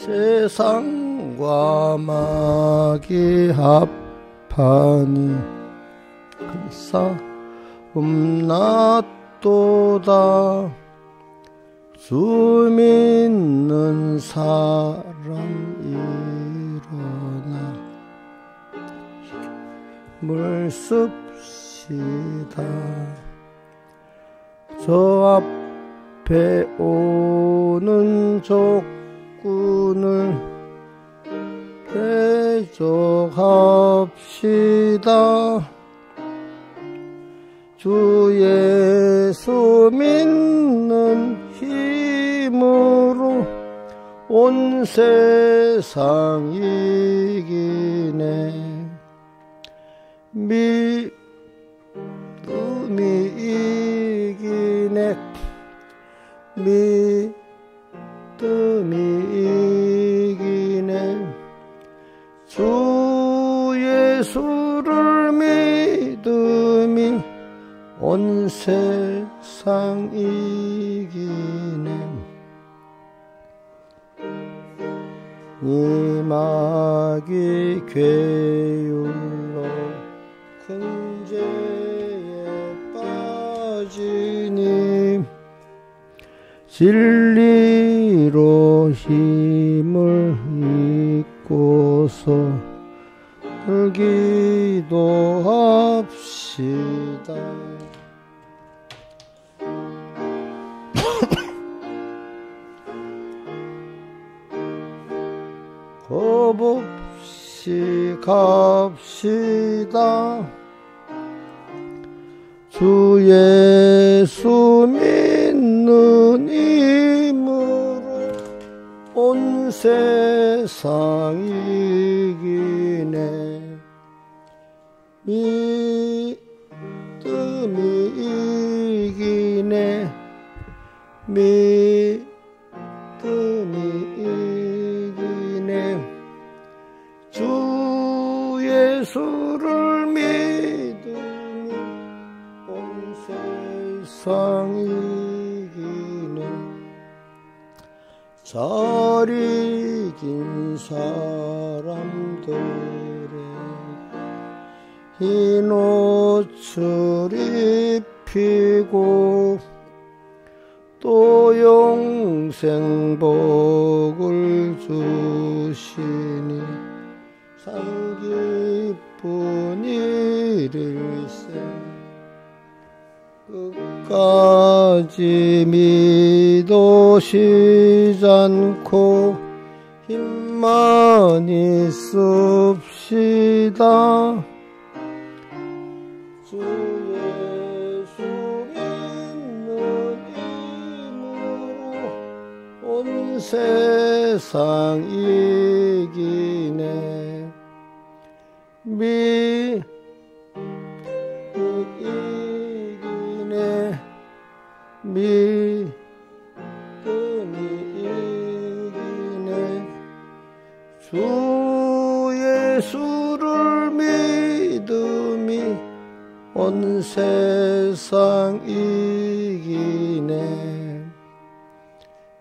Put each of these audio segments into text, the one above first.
세상과 마귀 합하니 큰 싸움 났도다. 주 믿는 사람 일어나 힘을 씁시다. 저 앞에 오는 적군을 대적합시다. 주 예수 믿는 힘으로 온 세상 이기네. 믿음이 이기네. 믿음이 이기네. 주 예수를 믿음이 온 세상 이기네. 이 마귀 괴율로 큰 죄에 빠지니 진리로 힘을 잊고서 기도합시다. 겁없이 갑시다. 주 예수 믿는 힘으로 온 세상 이기네. 믿음이 이기네. 믿음이 이기네. 주 예수를 믿음이 온 세상 이기네. 잘 이긴 사람들의 흰 옷을 입히고 또 영생 복을 주시니 참 기쁜 일일세. 끝까지 믿으시지 않고 힘만 있읍시다. 주 예수 믿는 힘으로 온 세상 이기네. 이기네. 믿음이 이기네. 주 예수를 믿음이 온 세상 이기네.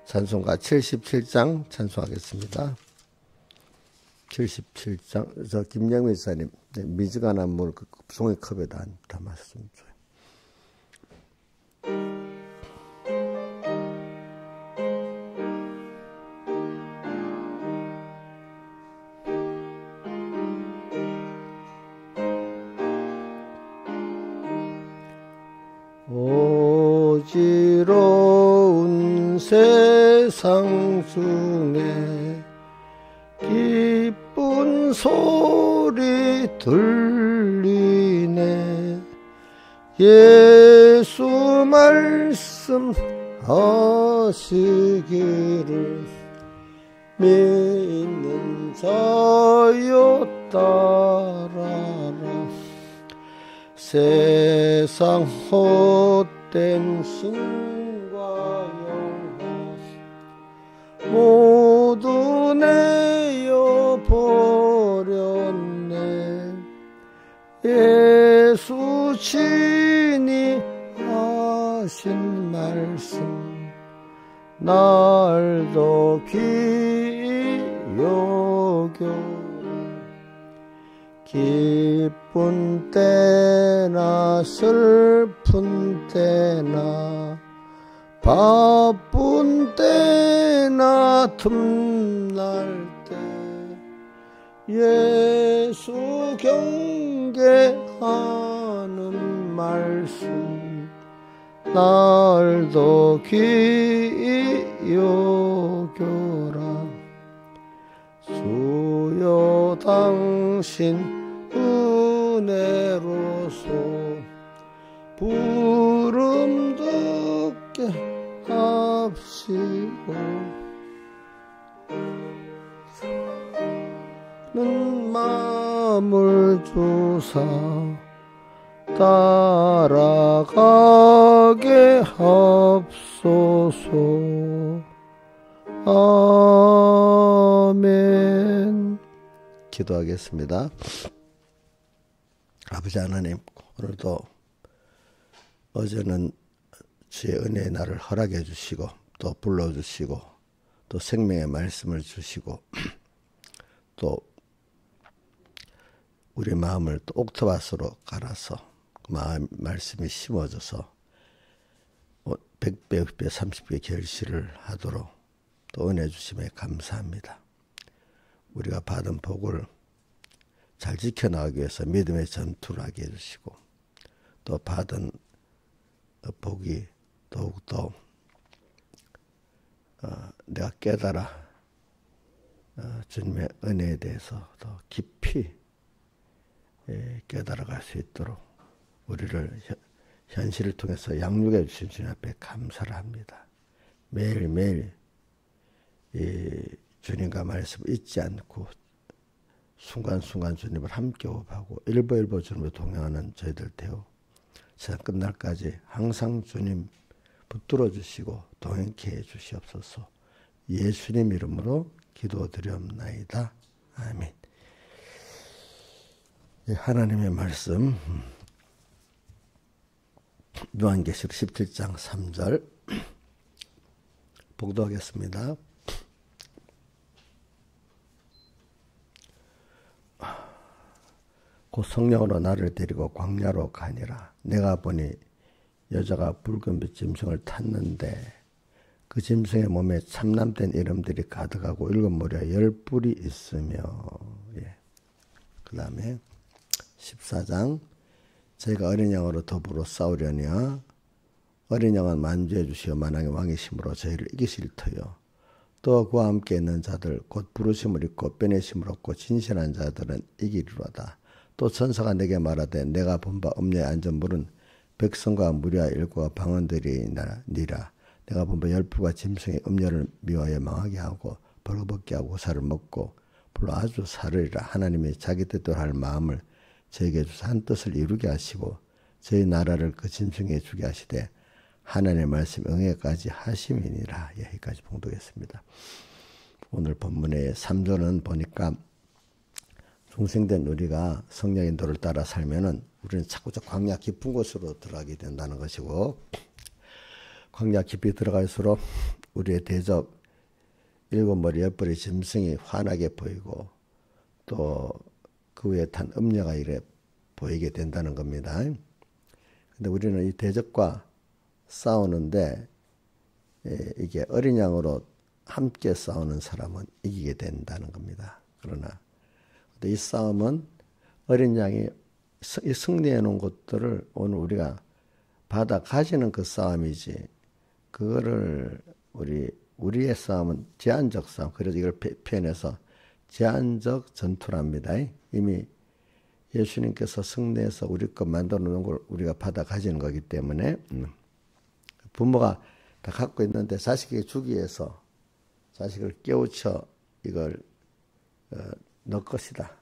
찬송가 77장 찬송하겠습니다. 77장 저 김영민 사님 미지간 안물 그 종이컵에다 담았으면 좋아요. 어지러운 세상 중에 기쁜 소리 들리네. 예수 말씀하시기를 믿는 자여 따라라. 세상 헛된 신과 영화 모두 내어 버렸네. 예수 친히 하신 말씀 날도 기억하네. 기쁜 때나 슬픈 때나 바쁜 때나 틈날 때 예수 경계하는 말씀 날도 귀히 여겨라. 주여 당신 은혜로서 부름 듣게 합시고 는 마음을 주사 따라가게 합소서. 아멘. 기도하겠습니다. 아버지 하나님, 오늘도 어제는 주의 은혜의 날을 허락해 주시고 또 불러주시고 또 생명의 말씀을 주시고 또 우리 마음을 또 옥토밭으로 갈아서 그 말씀이 심어져서 100배, 60배, 30배 결실을 하도록 또 은혜 주심에 감사합니다. 우리가 받은 복을 잘 지켜나가기 위해서 믿음의 전투를 하게 해주시고 또 받은 복이 더욱더 내가 깨달아 주님의 은혜에 대해서 더 깊이 깨달아갈 수 있도록 우리를 현실을 통해서 양육해 주신 주님 앞에 감사를 합니다. 매일매일 주님과 말씀을 잊지 않고 순간순간 주님을 함께 호흡하고 일보일보 주님을 동행하는 저희들 되어 세상 끝날까지 항상 주님 붙들어 주시고 동행케 해 주시옵소서. 예수님 이름으로 기도드리옵나이다. 아멘. 하나님의 말씀 요한계시록 17장 3절 복도하겠습니다. 곧 성령으로 나를 데리고 광야로 가니라. 내가 보니 여자가 붉은빛 짐승을 탔는데 그 짐승의 몸에 참남된 이름들이 가득하고 일곱 무리와 10뿔이 있으며 그 다음에 14장 저희가 어린 양으로 더불어 싸우려니와 어린 양은 만주해 주시어 만왕의 왕이심으로 저희를 이기실 터요. 또 그와 함께 있는 자들 곧 부르심을 입고 빼내심을 얻고 진실한 자들은 이기리로다. 또 천사가 내게 말하되 내가 본 바 음녀에 앉은 물은 백성과 무리와 일과 방언들이니라. 내가 본 바 10뿔과 짐승의 음녀를 미워하여 망하게 하고 벌거벗게 하고 고사를 먹고 불로 아주 사르리라. 하나님이 자기 뜻대로 할 마음을 저에게 주사 한 뜻을 이루게 하시고 저희 나라를 그 짐승에 주게 하시되 하나님의 말씀 응애까지 하심이니라. 여기까지 봉독했습니다. 오늘 본문의 3절은 보니까 중생된 우리가 성령의 인도를 따라 살면은 우리는 자꾸자 광야 깊은 곳으로 들어가게 된다는 것이고, 광야 깊이 들어갈수록 우리의 대적 7머리 10뿔의 짐승이 환하게 보이고 또 그 위에 탄 음녀가 이래 보이게 된다는 겁니다. 근데 우리는 이 대적과 싸우는데 이게 어린 양으로 함께 싸우는 사람은 이기게 된다는 겁니다. 그러나 이 싸움은 어린 양이 승리해 놓은 것들을 오늘 우리가 받아 가지는 그 싸움이지, 그거를 우리의 싸움은 제한적 싸움. 그래서 이걸 표현해서 제한적 전투랍니다. 이미 예수님께서 승리해서 우리 것 만들어 놓은 걸 우리가 받아 가지는 거기 때문에 부모가 다 갖고 있는데 자식에게 주기 위해서 자식을 깨우쳐 이걸 너 것이다,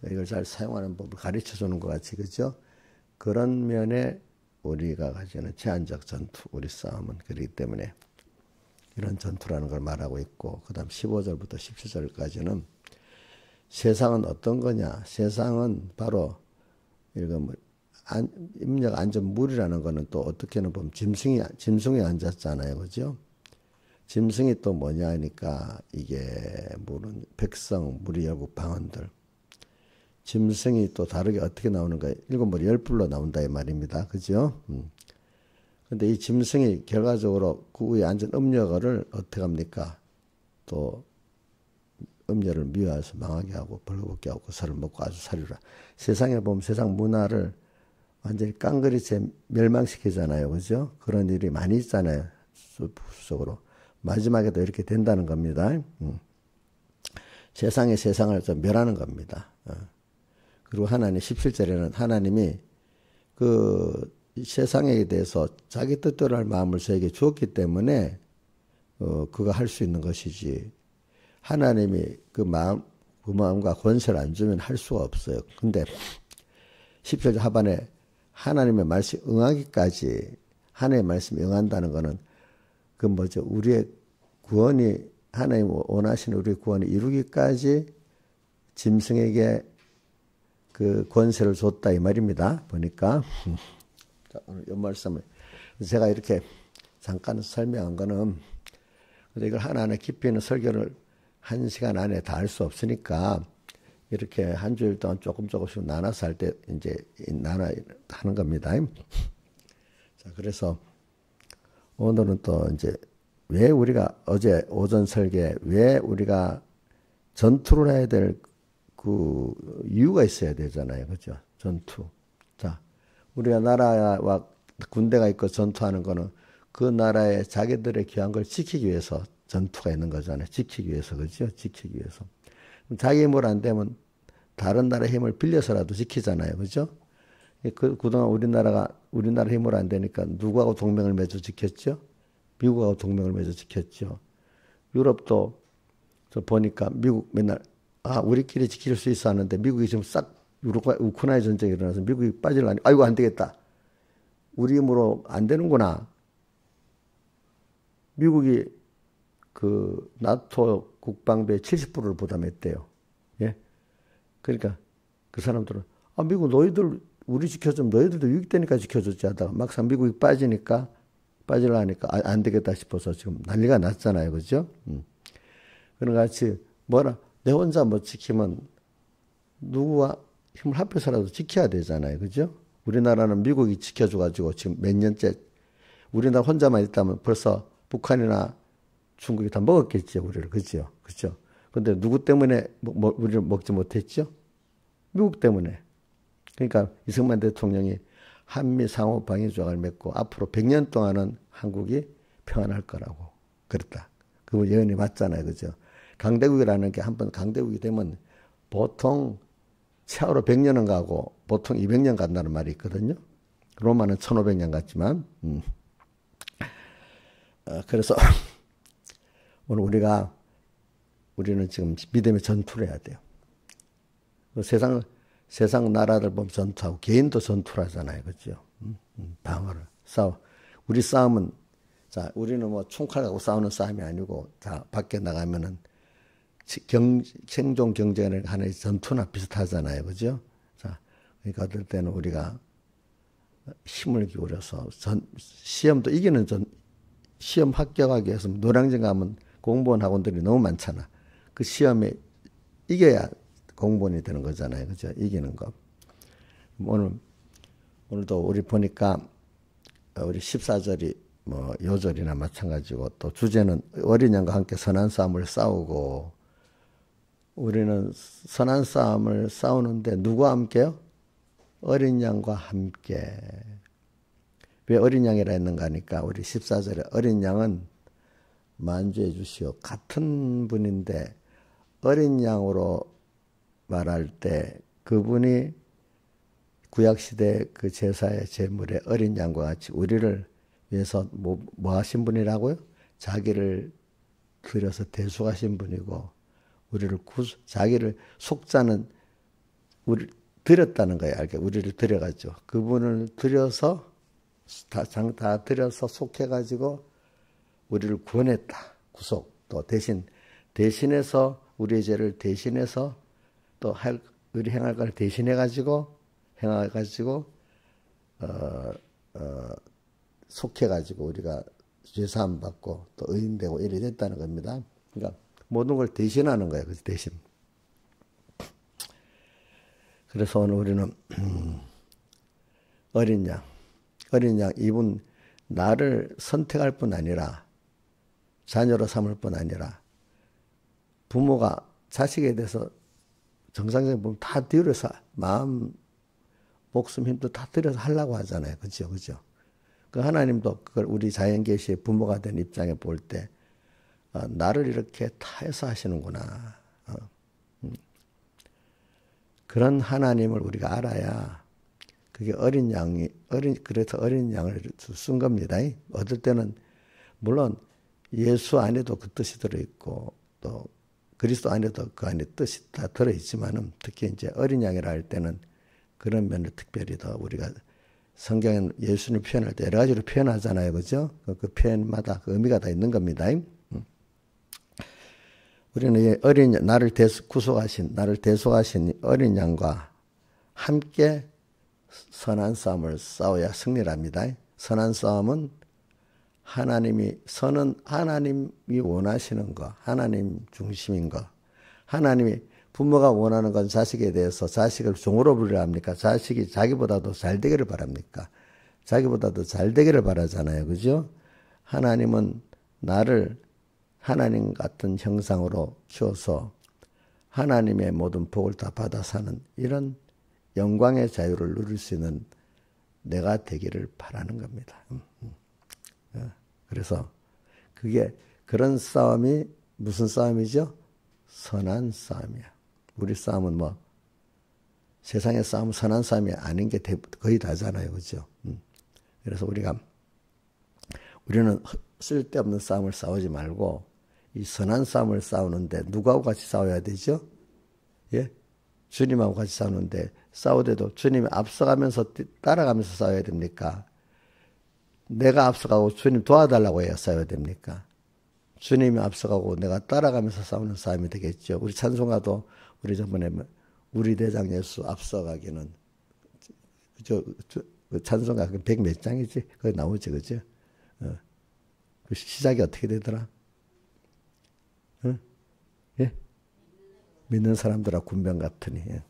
이걸 잘 사용하는 법을 가르쳐 주는 것 같이, 그죠? 그런 면에 우리가 가지는 제한적 전투, 우리 싸움은 그렇기 때문에 이런 전투라는 걸 말하고 있고, 그 다음 15절부터 17절까지는 세상은 어떤 거냐? 세상은 바로 임녀가 앉은 물이라는 거는 또 어떻게는 보면 짐승이 앉았잖아요, 그죠? 짐승이 또 뭐냐 하니까 이게 물은 백성, 무리열국, 방언들. 짐승이 또 다르게 어떻게 나오는가? 일곱 머리 열불로 나온다 이 말입니다. 그죠? 근데 이 짐승이 결과적으로 그 위에 앉은 음녀를 어떻게 합니까? 또 음녀를 미워해서 망하게 하고 벌거벗게 하고 그 살을 먹고 아주 살이라. 세상에 보면 세상 문화를 완전히 깡그리째 멸망시키잖아요. 그죠? 그런 일이 많이 있잖아요. 부수적으로. 마지막에도 이렇게 된다는 겁니다. 세상의 세상을 좀 멸하는 겁니다. 그리고 하나님 17절에는 하나님이 그 세상에 대해서 자기 뜻대로 할 마음을 저에게 주었기 때문에 그가 할 수 있는 것이지. 하나님이 그 마음과 권세를 안 주면 할 수가 없어요. 근데 17절 하반에 하나님의 말씀 응하기까지 하나님의 말씀이 응한다는 것은 그 뭐죠? 우리의 구원이 하나님 원하시는 우리의 구원이 이루기까지 짐승에게 그 권세를 줬다 이 말입니다. 보니까 자, 오늘 이 말씀을 제가 이렇게 잠깐 설명한 거는 이걸 하나하나 깊이 있는 설교를 1시간 안에 다 할 수 없으니까 이렇게 한 주일 동안 조금씩 나눠서 할 때 이제 나눠 하는 겁니다. 자, 그래서 오늘은 또 이제 왜 우리가 어제 오전 설계 왜 우리가 전투를 해야 될 그 이유가 있어야 되잖아요. 그죠? 전투. 자, 우리가 나라와 군대가 있고 전투하는 거는 그 나라의 자기들의 귀한 걸 지키기 위해서 전투가 있는 거잖아요. 지키기 위해서. 그죠? 지키기 위해서. 자기 힘으로 안 되면 다른 나라의 힘을 빌려서라도 지키잖아요. 그죠? 그동안 우리나라 힘으로 안 되니까 누구하고 동맹을 맺어 지켰죠? 미국하고 동맹을 맺어 지켰죠. 유럽도 저 보니까 미국 맨날 우리끼리 지킬 수 있어 하는데 미국이 지금 싹 우크라이나 전쟁이 일어나서 미국이 빠지려니 아이고 안 되겠다. 우리 힘으로 안 되는구나. 미국이 그 나토 국방비의 70%를 부담했대요. 예? 그러니까 그 사람들은 미국 너희들 우리 지켜주면 너희들도 유익되니까 지켜줬지 하다가 막상 미국이 빠지려니까 안 되겠다 싶어서 지금 난리가 났잖아요. 그죠? 그런 같이 내 혼자 못 지키면 누구와 힘을 합해서라도 지켜야 되잖아요. 그죠? 우리나라는 미국이 지켜줘가지고 지금 몇 년째 우리나라 혼자만 있다면 벌써 북한이나 중국이 다 먹었겠죠. 우리를. 그죠? 그죠? 근데 누구 때문에 우리를 먹지 못했죠? 미국 때문에. 그러니까 이승만 대통령이 한미 상호 방위 조약을 맺고 앞으로 100년 동안은 한국이 평안할 거라고 그랬다. 그 예언이 맞잖아요. 그죠? 강대국이라는 게 한번 강대국이 되면 보통 최하로 100년은 가고 보통 200년 간다는 말이 있거든요. 로마는 1500년 갔지만 그래서 오늘 우리는 지금 믿음의 전투를 해야 돼요. 세상 나라들 보면 전투하고 개인도 전투를 하잖아요. 그죠? 방어를 우리 싸움은 우리는 뭐 총칼 갖고 싸우는 싸움이 아니고 밖에 나가면은 생존 경쟁을 하는 전투나 비슷하잖아요. 그죠? 그러니까 어떨 때는 우리가 힘을 기울여서 시험도 시험 합격하기 위해서 노량진 가면 공무원 학원들이 너무 많잖아. 그 시험에 이겨야 공무원이 되는 거잖아요. 그죠? 이기는 거. 오늘도 우리 보니까 우리 14절이 뭐 요절이나 마찬가지고 또 주제는 어린 양과 함께 선한 싸움을 싸우고 우리는 선한 싸움을 싸우는데 누구와 함께요? 어린 양과 함께. 왜 어린 양이라 했는가 하니까 우리 14절에 어린 양은 만주해 주시오. 같은 분인데 어린 양으로 말할 때 그분이 구약시대 그 제사의 제물의 어린 양과 같이 우리를 위해서 뭐 하신 분이라고요? 자기를 들여서 대속하신 분이고 자기를 속자는 우리 드렸다는 거예요. 우리를 드려가지고 그분을 드려서 다 드려서 속해가지고 우리를 구원했다. 구속 또 대신해서 우리의 죄를 대신해서 또 우리 행할 걸 대신해가지고 속해가지고 우리가 죄사함 받고 또 의인되고 이래 됐다는 겁니다. 그러니까 모든 걸 대신하는 거예요. 그 대신. 그래서 오늘 우리는 어린 양 이분 나를 선택할 뿐 아니라 자녀로 삼을 뿐 아니라 부모가 자식에 대해서 정상적인 부분 다 들여서 마음, 목숨, 힘도 다 들여서 하려고 하잖아요. 그죠? 그 하나님도 그걸 우리 자연계시의 부모가 된 입장에 볼 때 나를 이렇게 다 해서 하시는구나. 그런 하나님을 우리가 알아야 그게 그래서 어린 양을 쓴 겁니다. 어떨 때는 물론 예수 안에도 그 뜻이 들어있고 또 그리스도 안에도 그 안에 뜻이 다 들어있지만은 특히 이제 어린 양이라 할 때는 그런 면을 특별히 더 우리가 성경은 예수를 표현할 때 여러 가지로 표현하잖아요. 그죠? 그 표현마다 그 의미가 다 있는 겁니다. 우리는 나를 대속하신 어린 양과 함께 선한 싸움을 싸워야 승리를 합니다. 선한 싸움은 선은 하나님이 원하시는 거, 하나님 중심인 거. 하나님이 부모가 원하는 건 자식에 대해서 자식을 종으로 부리려 합니까? 자식이 자기보다도 잘 되기를 바랍니까? 자기보다도 잘 되기를 바라잖아요. 그죠? 하나님은 나를 하나님 같은 형상으로 키워서 하나님의 모든 복을 다 받아 사는 이런 영광의 자유를 누릴 수 있는 내가 되기를 바라는 겁니다. 그래서 그런 싸움이 무슨 싸움이죠? 선한 싸움이야. 우리 싸움은 세상의 싸움은 선한 싸움이 아닌 게 거의 다잖아요. 그죠? 그래서 우리는 쓸데없는 싸움을 싸우지 말고 이 선한 싸움을 싸우는데 누구하고 같이 싸워야 되죠? 예? 주님하고 같이 싸우는데 싸우더라도 주님이 앞서가면서 따라가면서 싸워야 됩니까? 내가 앞서가고 주님 도와달라고 해야 싸워야 됩니까? 주님이 앞서가고 내가 따라가면서 싸우는 싸움이 되겠죠. 우리 찬송가도 우리 저번에 우리 대장 예수 앞서가기는 그 찬송가 100몇 장이지? 거기 나오지, 그죠? 그 시작이 어떻게 되더라? 예? 믿는 사람들아 군병 같으니. 예.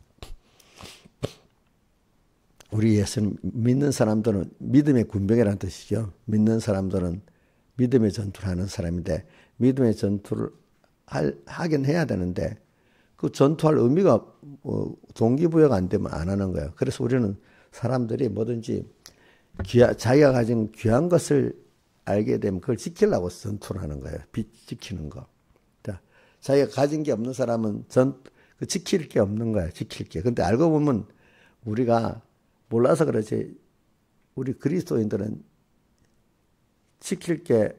우리 예수님 믿는 사람들은 믿음의 군병이라는 뜻이죠. 믿는 사람들은 믿음의 전투를 하는 사람인데 믿음의 전투를 하긴 해야 되는데 그 전투할 의미가 동기부여가 안 되면 안 하는 거예요. 그래서 우리는 사람들이 뭐든지 자기가 가진 귀한 것을 알게 되면 그걸 지키려고 전투를 하는 거예요. 지키는 거. 자기가 가진 게 없는 사람은 지킬 게 없는 거야. 지킬 게. 근데 알고 보면 우리가 몰라서 그렇지 우리 그리스도인들은 지킬 게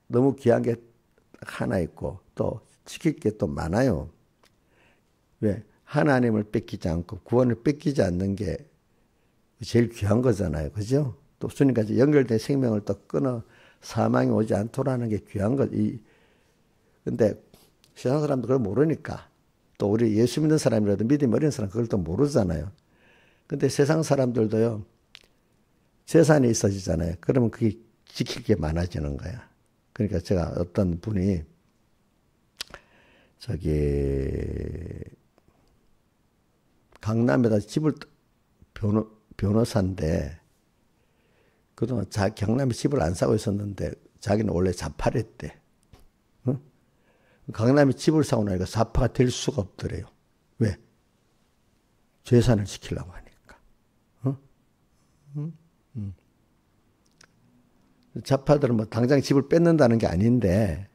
너무 귀한 게 하나 있고 또 지킬 게 또 많아요. 왜? 하나님을 뺏기지 않고 구원을 뺏기지 않는 게 제일 귀한 거잖아요. 그죠? 또 주님까지 연결된 생명을 또 끊어 사망이 오지 않도록 하는 게 귀한 거. 근데 세상 사람도 그걸 모르니까 또 우리 예수 믿는 사람이라도 믿음이 어린 사람 그걸 또 모르잖아요. 근데 세상 사람들도요, 재산이 있어지잖아요. 그러면 그게 지킬 게 많아지는 거야. 그러니까 제가 어떤 분이, 강남에다 집을, 변호사인데, 그동안 경남에 집을 안 사고 있었는데, 자기는 원래 좌파랬대. 응? 강남에 집을 사고 나니까 좌파가 될 수가 없더래요. 왜? 재산을 지키려고 하니까. 좌파들은 당장 집을 뺏는다는 게 아닌데,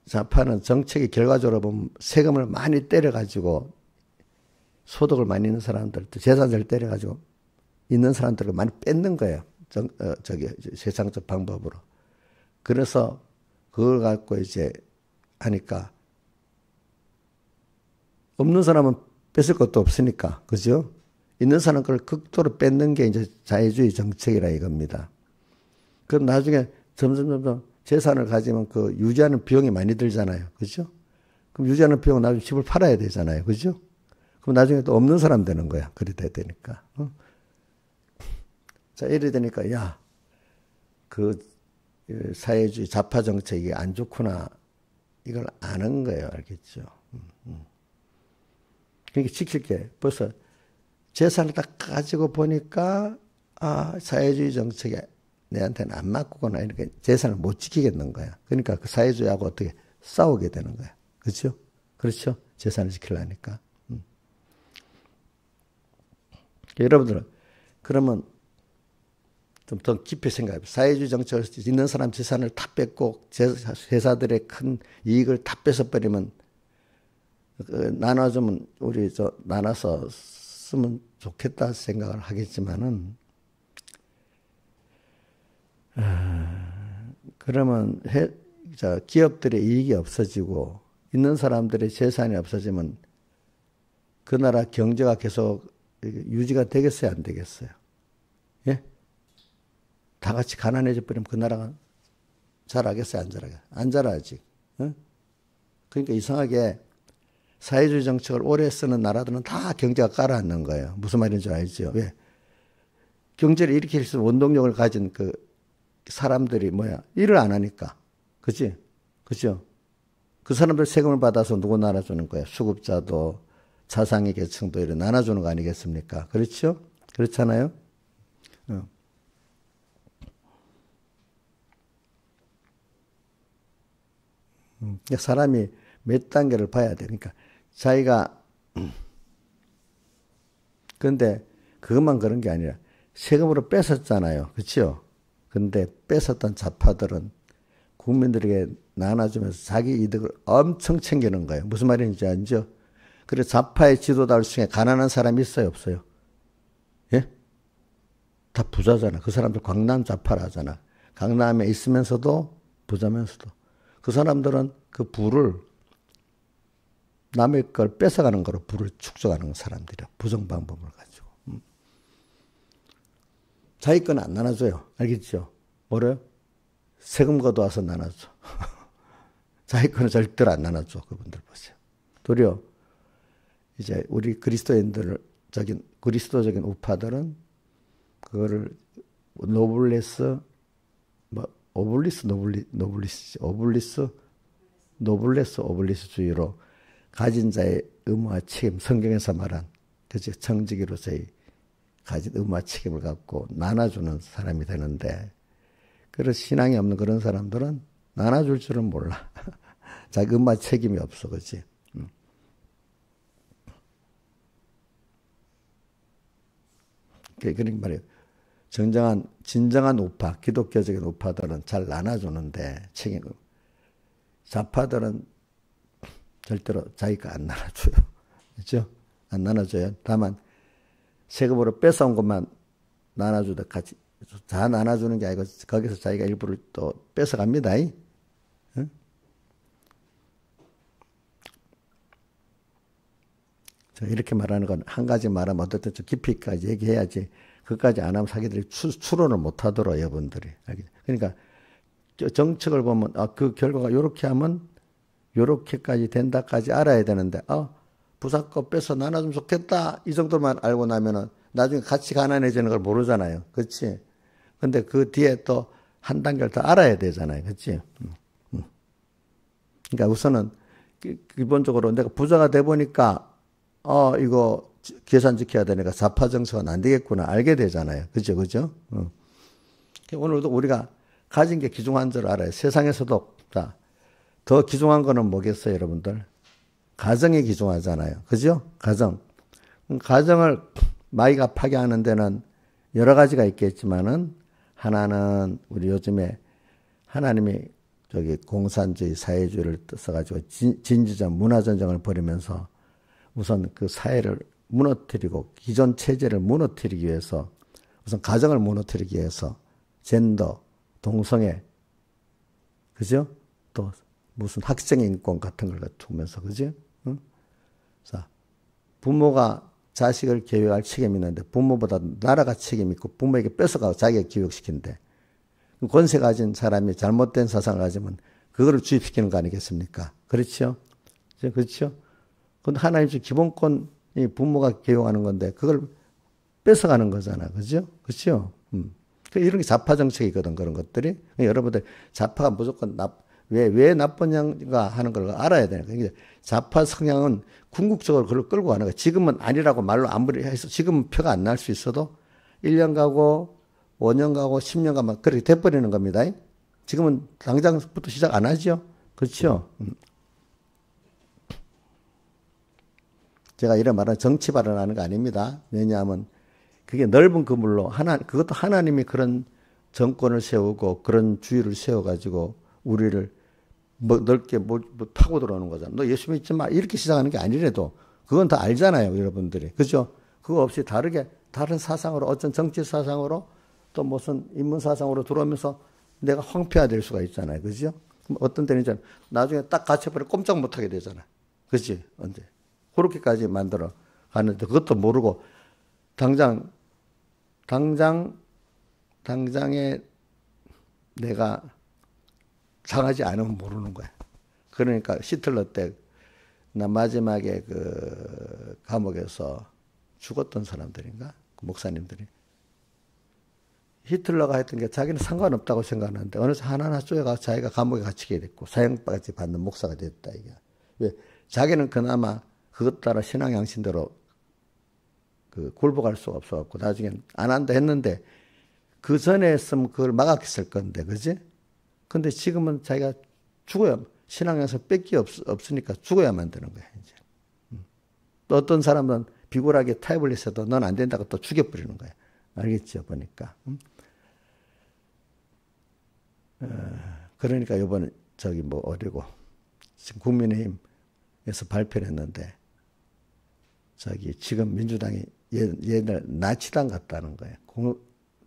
좌파는 정책의 결과적으로 보면 세금을 많이 때려가지고, 소득을 많이 있는 사람들, 재산을 때려가지고, 있는 사람들을 많이 뺏는 거예요. 세상적 방법으로. 그래서 그걸 갖고 이제 하니까, 없는 사람은 뺏을 것도 없으니까, 그죠? 있는 사람 걸 극도로 뺏는 게 이제 자유주의 정책이라 이겁니다. 그럼 나중에 점점 재산을 가지면 그 유지하는 비용이 많이 들잖아요. 그죠? 그럼 유지하는 비용은 나중에 집을 팔아야 되잖아요. 그죠? 그럼 나중에 또 없는 사람 되는 거야. 그래 돼야 되니까. 자, 이래 되니까, 야, 그 사회주의 좌파 정책이 안 좋구나. 이걸 아는 거예요. 알겠죠? 그러니까 지킬 게 벌써 재산을 딱 가지고 보니까, 아, 사회주의 정책이 내한테는 안 맞구나. 이렇게 재산을 못 지키겠는 거야. 그러니까 그 사회주의하고 어떻게 싸우게 되는 거야. 그렇죠? 그렇죠? 재산을 지키려니까. 여러분들은 그러면 좀 더 깊이 생각해. 사회주의 정책을 있는 사람 재산을 다 뺏고 회사들의 큰 이익을 다 뺏어버리면 나눠주면 우리 나눠서 쓰면 좋겠다 생각을 하겠지만은 그러면 기업들의 이익이 없어지고 있는 사람들의 재산이 없어지면 그 나라 경제가 계속 유지가 되겠어요, 안 되겠어요? 예? 다 같이 가난해져 버리면 그 나라가 잘하겠어요, 안 잘하겠어요? 안 잘하지. 어? 그러니까 이상하게 사회주의 정책을 오래 쓰는 나라들은 다 경제가 깔아앉는 거예요. 무슨 말인지 알죠? 왜? 경제를 이렇게 해서 원동력을 가진 그 사람들이 일을 안 하니까. 그치? 그죠? 그 사람들 세금을 받아서 누구 나눠주는 거예요? 수급자도, 자상의 계층도 이렇게 나눠주는 거 아니겠습니까? 그렇죠? 그렇잖아요? 사람이 몇 단계를 봐야 되니까. 자기가, 근데 그것만 그런 게 아니라 세금으로 뺏었잖아요. 그렇죠? 근데 뺏었던 좌파들은 국민들에게 나눠주면서 자기 이득을 엄청 챙기는 거예요. 무슨 말인지 알죠? 그래서 좌파의 지도자들 중에 가난한 사람이 있어요, 없어요? 예? 다 부자잖아. 그 사람들 강남 좌파라잖아. 강남에 있으면서도 부자면서도. 그 사람들은 그 부를 남의 걸 뺏어가는 거로 부를 축적하는 사람들이야. 부정 방법을 가지고. 자기 건 안 나눠줘요. 알겠죠? 뭐래요? 세금 걷어와서 나눠줘. 자기 거는 절대로 안 나눠줘. 그분들 보세요. 도리어 이제 우리 그리스도적인 우파들은 그거를 노블리스주의로 가진 자의 의무와 책임, 성경에서 말한 그치 청지기로서의 가진 의무와 책임을 갖고 나눠주는 사람이 되는데, 그런 신앙이 없는 그런 사람들은 나눠줄 줄은 몰라. 자기 의무와 책임이 없어, 그치? 그러니까 말이에요. 진정한 우파, 기독교적인 우파들은 잘 나눠주는데, 좌파들은 절대로 자기가 안 나눠줘요. 그렇죠? 안 나눠줘요. 다만, 세금으로 뺏어온 것만 나눠주다 같이, 다 나눠주는 게 아니고, 거기서 자기가 일부를 또 뺏어갑니다. 응? 이렇게 말하는 건 한 가지 말하면 어떨 좀 깊이까지 얘기해야지, 그까지 안 하면 자기들이 추론을 못 하더라고요, 여러분들이. 그러니까 정책을 보면 그 결과가 이렇게 하면 이렇게까지 된다까지 알아야 되는데 부자 거 뺏어 나눠주면 좋겠다 이 정도만 알고 나면은 나중에 같이 가난해지는 걸 모르잖아요. 그렇지? 근데 그 뒤에 또 한 단계를 더 알아야 되잖아요. 그렇지? 그러니까 우선은 기본적으로 내가 부자가 돼 보니까 이거 계산 지켜야 되니까 좌파 정책은 안 되겠구나 알게 되잖아요. 그죠? 그죠? 오늘도 우리가 가진 게 귀중한 줄 알아요. 세상에서도 더 귀중한 거는 뭐겠어요, 여러분들? 가정이 귀중하잖아요. 그죠? 가정을 마이가 파괴하는 데는 여러 가지가 있겠지만은 하나는 우리 요즘에 하나님이 공산주의, 사회주의를 써가지고 진주전, 문화전쟁을 벌이면서 우선 그 사회를 무너뜨리고 기존 체제를 무너뜨리기 위해서 우선 가정을 무너뜨리기 위해서 젠더, 동성애, 그죠? 또 무슨 학생의 인권 같은 걸 두면서, 그죠? 응? 자, 부모가 자식을 교육할 책임이 있는데 부모보다 나라가 책임이 있고 부모에게 뺏어가고 자기가 교육시킨대. 권세 가진 사람이 잘못된 사상을 가지면 그거를 주입시키는 거 아니겠습니까? 그렇죠? 그렇죠? 근데 하나님 주 기본권이 부모가 교육하는 건데 그걸 뺏어가는 거잖아. 그죠? 그죠? 이런 게 좌파 정책이거든, 그런 것들이. 여러분들 좌파가 무조건 왜 나쁘냐가 하는 걸 알아야 되는 거예요. 좌파 성향은 궁극적으로 그걸 끌고 가는 거예요. 지금은 아니라고 말로 아무리 해서 지금은 표가 안 날 수 있어도 1년 가고 5년 가고 10년 가면 그렇게 돼버리는 겁니다. 지금은 당장부터 시작 안 하죠. 그렇죠? 제가 이런 말은 정치 발언하는 거 아닙니다. 왜냐하면 그게 넓은 그물로 그것도 하나님이 그런 정권을 세우고 그런 주의를 세워가지고 우리를 넓게 파고 들어오는 거잖아. 너 예수 믿지 마. 이렇게 시작하는 게 아니래도 그건 다 알잖아요, 여러분들이. 그죠? 그거 없이 다른 사상으로, 어떤 정치 사상으로 또 무슨 인문 사상으로 들어오면서 내가 황폐화될 수가 있잖아요. 그죠? 그럼 어떤 때는 이제 나중에 딱 갇혀버려 꼼짝 못 하게 되잖아. 그치? 언제? 그렇게까지 만들어 가는데 그것도 모르고 당장에 내가 상하지 않으면 모르는 거야. 그러니까 히틀러 때 나 마지막에 그 감옥에서 죽었던 사람들인가? 그 목사님들이. 히틀러가 했던 게 자기는 상관없다고 생각하는데 어느새 하나하나 쪼여가서 자기가 감옥에 갇히게 됐고 사형까지 받는 목사가 됐다. 이게. 왜? 자기는 그나마 그것 따라 신앙 양신대로 굴복할 수가 없어갖고 나중엔 안 한다 했는데 그 전에 했으면 그걸 막았을 건데, 그지? 근데 지금은 자기가 죽어야, 신앙에서 뺏기 없으니까 죽어야만 되는 거야, 이제. 또 어떤 사람은 비굴하게 타협을 했어도 넌 안 된다고 또 죽여버리는 거야. 알겠죠, 보니까. 그러니까 요번에 어디고, 지금 국민의힘에서 발표를 했는데, 지금 민주당이 얘들 나치당 같다는 거예요.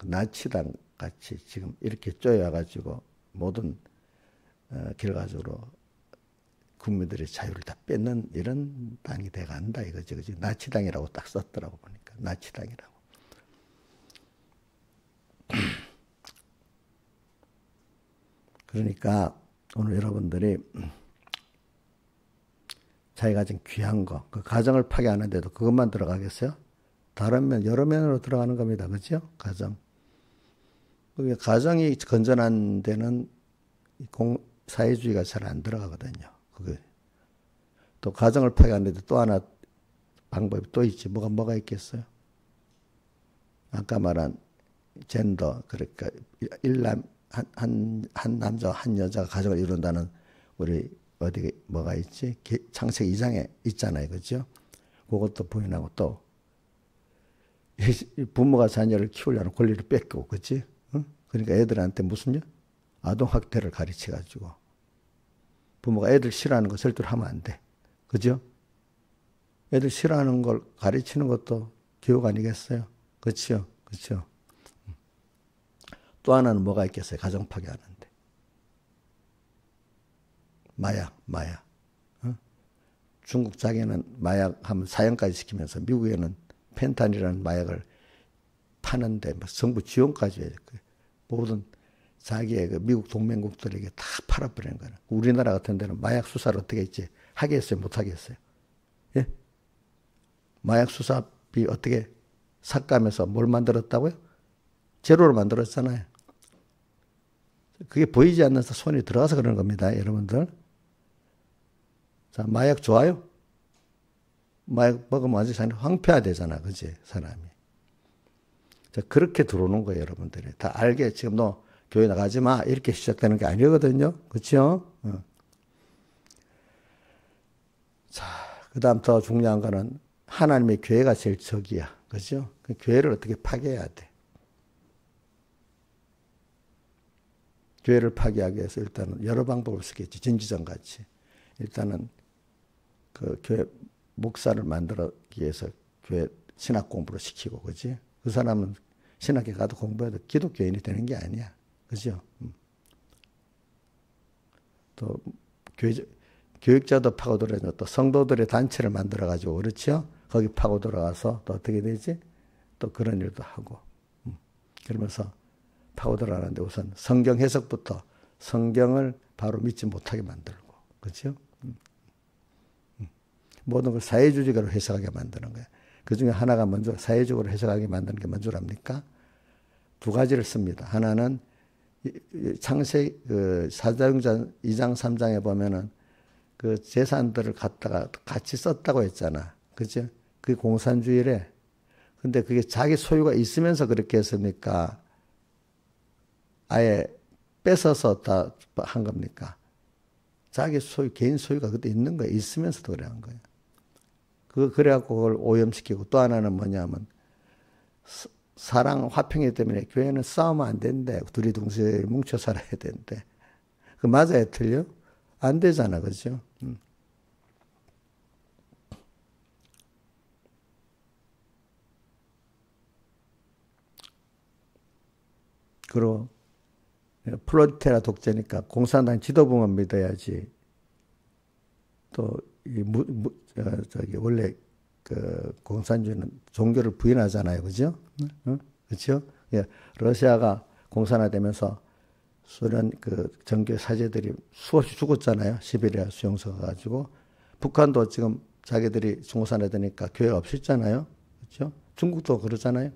나치당 같이 지금 이렇게 쪼여가지고 모든 결과적으로 국민들의 자유를 다 뺏는 이런 당이 돼간다 이거죠. 그치? 나치당이라고 딱 썼더라고 보니까. 나치당이라고. 그러니까 오늘 여러분들이 자기가 지금 귀한 거, 그 가정을 파괴하는데도 그것만 들어가겠어요? 다른 면, 여러 면으로 들어가는 겁니다. 그죠? 가정. 그게 가정이 건전한 데는 사회주의가 잘 안 들어가거든요. 그게. 또 가정을 파괴하는데 또 하나 방법이 또 있지. 뭐가 있겠어요? 아까 말한 젠더, 그러니까 한 남자와 한 여자가 가정을 이룬다는 우리 어디 뭐가 있지? 창세기 2장에 있잖아요. 그죠? 그것도 부인하고 또 부모가 자녀를 키우려는 권리를 뺏고, 그치? 응? 그러니까 애들한테 무슨요? 아동학대를 가르쳐가지고. 부모가 애들 싫어하는 거 절대로 하면 안 돼. 그죠? 애들 싫어하는 걸 가르치는 것도 교육 아니겠어요? 그치요? 그쵸? 또 하나는 뭐가 있겠어요? 가정 파괴하는데. 마약. 응? 중국 자기는 마약 하면 사형까지 시키면서 미국에는 펜탄이라는 마약을 파는데 정부 지원까지 해요. 모든 자기의 미국 동맹국들에게 다 팔아버리는 거예요. 우리나라 같은 데는 마약 수사를 어떻게 했지? 하겠어요? 못하겠어요? 예? 마약 수사비 어떻게 삭감해서 뭘 만들었다고요? 제로로 만들었잖아요. 그게 보이지 않는 손이 들어가서 그러는 겁니다. 여러분들. 자, 마약 좋아요? 마약 먹으면 완전히 황폐화되잖아. 그지? 사람이. 자, 그렇게 들어오는 거예요. 여러분들이. 다 알게 지금 너 교회 나가지 마. 이렇게 시작되는 게 아니거든요. 그렇죠? 자, 그 다음 더 중요한 거는 하나님의 교회가 제일 적이야. 그죠? 그 교회를 어떻게 파괴해야 돼. 교회를 파괴하기 위해서 일단은 여러 방법을 쓰겠지. 진지전 같이. 일단은 그 교회 목사를 만들기 위해서 교회 신학 공부를 시키고, 그지? 그 사람은 신학에 가도 공부해도 기독교인이 되는 게 아니야. 그죠? 또 교육자도 파고들어서 또 성도들의 단체를 만들어가지고, 그렇죠? 거기 파고들어가서 또 어떻게 되지? 또 그런 일도 하고. 그러면서 파고들어가는데 우선 성경 해석부터 성경을 바로 믿지 못하게 만들고, 그렇죠? 모든 걸 사회주의로 해석하게 만드는 거야. 그 중에 하나가 먼저 사회적으로 해석하게 만드는 게 뭔 줄 압니까? 두 가지를 씁니다. 하나는 창세기 사도행전 2장 3장에 보면은 그 재산들을 갖다가 같이 썼다고 했잖아. 그죠? 그게 공산주의래. 근데 그게 자기 소유가 있으면서 그렇게 했습니까? 아예 뺏어서 다 한 겁니까? 자기 소유, 개인 소유가 그때 있는 거예요. 있으면서도 그래 한 거예요. 그래갖고 그걸 오염시키고 또 하나는 뭐냐면 사랑 화평이 때문에 교회는 싸우면 안 된대. 둘이 동시에 뭉쳐 살아야 된대. 그 맞아요? 틀려? 안 되잖아. 그죠? 그리고 프롤레타리아 독재니까 공산당 지도부만 믿어야지. 또 저기 원래 그 공산주의는 종교를 부인하잖아요, 그죠? 그렇죠? 예, 러시아가 공산화되면서 소련 그 정교 사제들이 수없이 죽었잖아요. 시베리아 수용소 가지고 북한도 지금 자기들이 공산화되니까 교회가 없었잖아요, 그렇죠? 중국도 그러잖아요.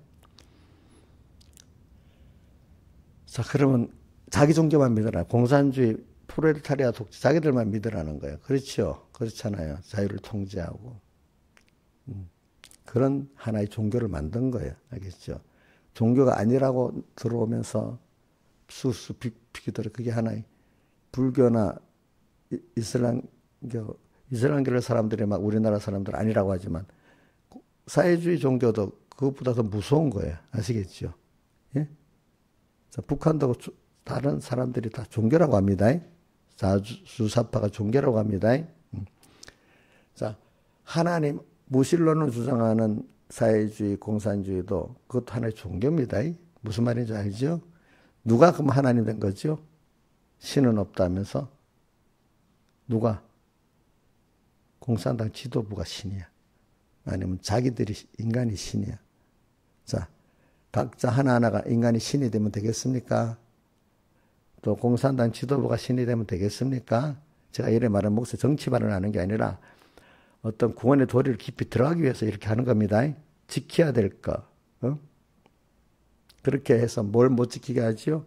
자, 그러면 자기 종교만 믿으라. 공산주의, 프롤레타리아 독재, 자기들만 믿으라는 거예요. 그렇죠? 그렇잖아요. 자유를 통제하고. 그런 하나의 종교를 만든 거예요. 알겠죠? 종교가 아니라고 들어오면서 수수 비키더라. 그게 하나의 불교나 이슬람교 사람들이 막 우리나라 사람들 아니라고 하지만 사회주의 종교도 그것보다 더 무서운 거예요. 아시겠죠? 예? 자, 북한도 다른 사람들이 다 종교라고 합니다. 자주사파가 종교라고 합니다. 자, 하나님 무신론을 주장하는 사회주의, 공산주의도 그것도 하나의 종교입니다. 무슨 말인지 알죠? 누가 그럼 하나님 된 거죠? 신은 없다면서? 누가? 공산당 지도부가 신이야. 아니면 자기들이 인간이 신이야. 자, 각자 하나하나가 인간이 신이 되면 되겠습니까? 또 공산당 지도부가 신이 되면 되겠습니까? 제가 이래 말하는 목소리 정치 발언하는 게 아니라 어떤 구원의 도리를 깊이 들어가기 위해서 이렇게 하는 겁니다. 지켜야 될 거. 그렇게 해서 뭘 못 지키게 하지요?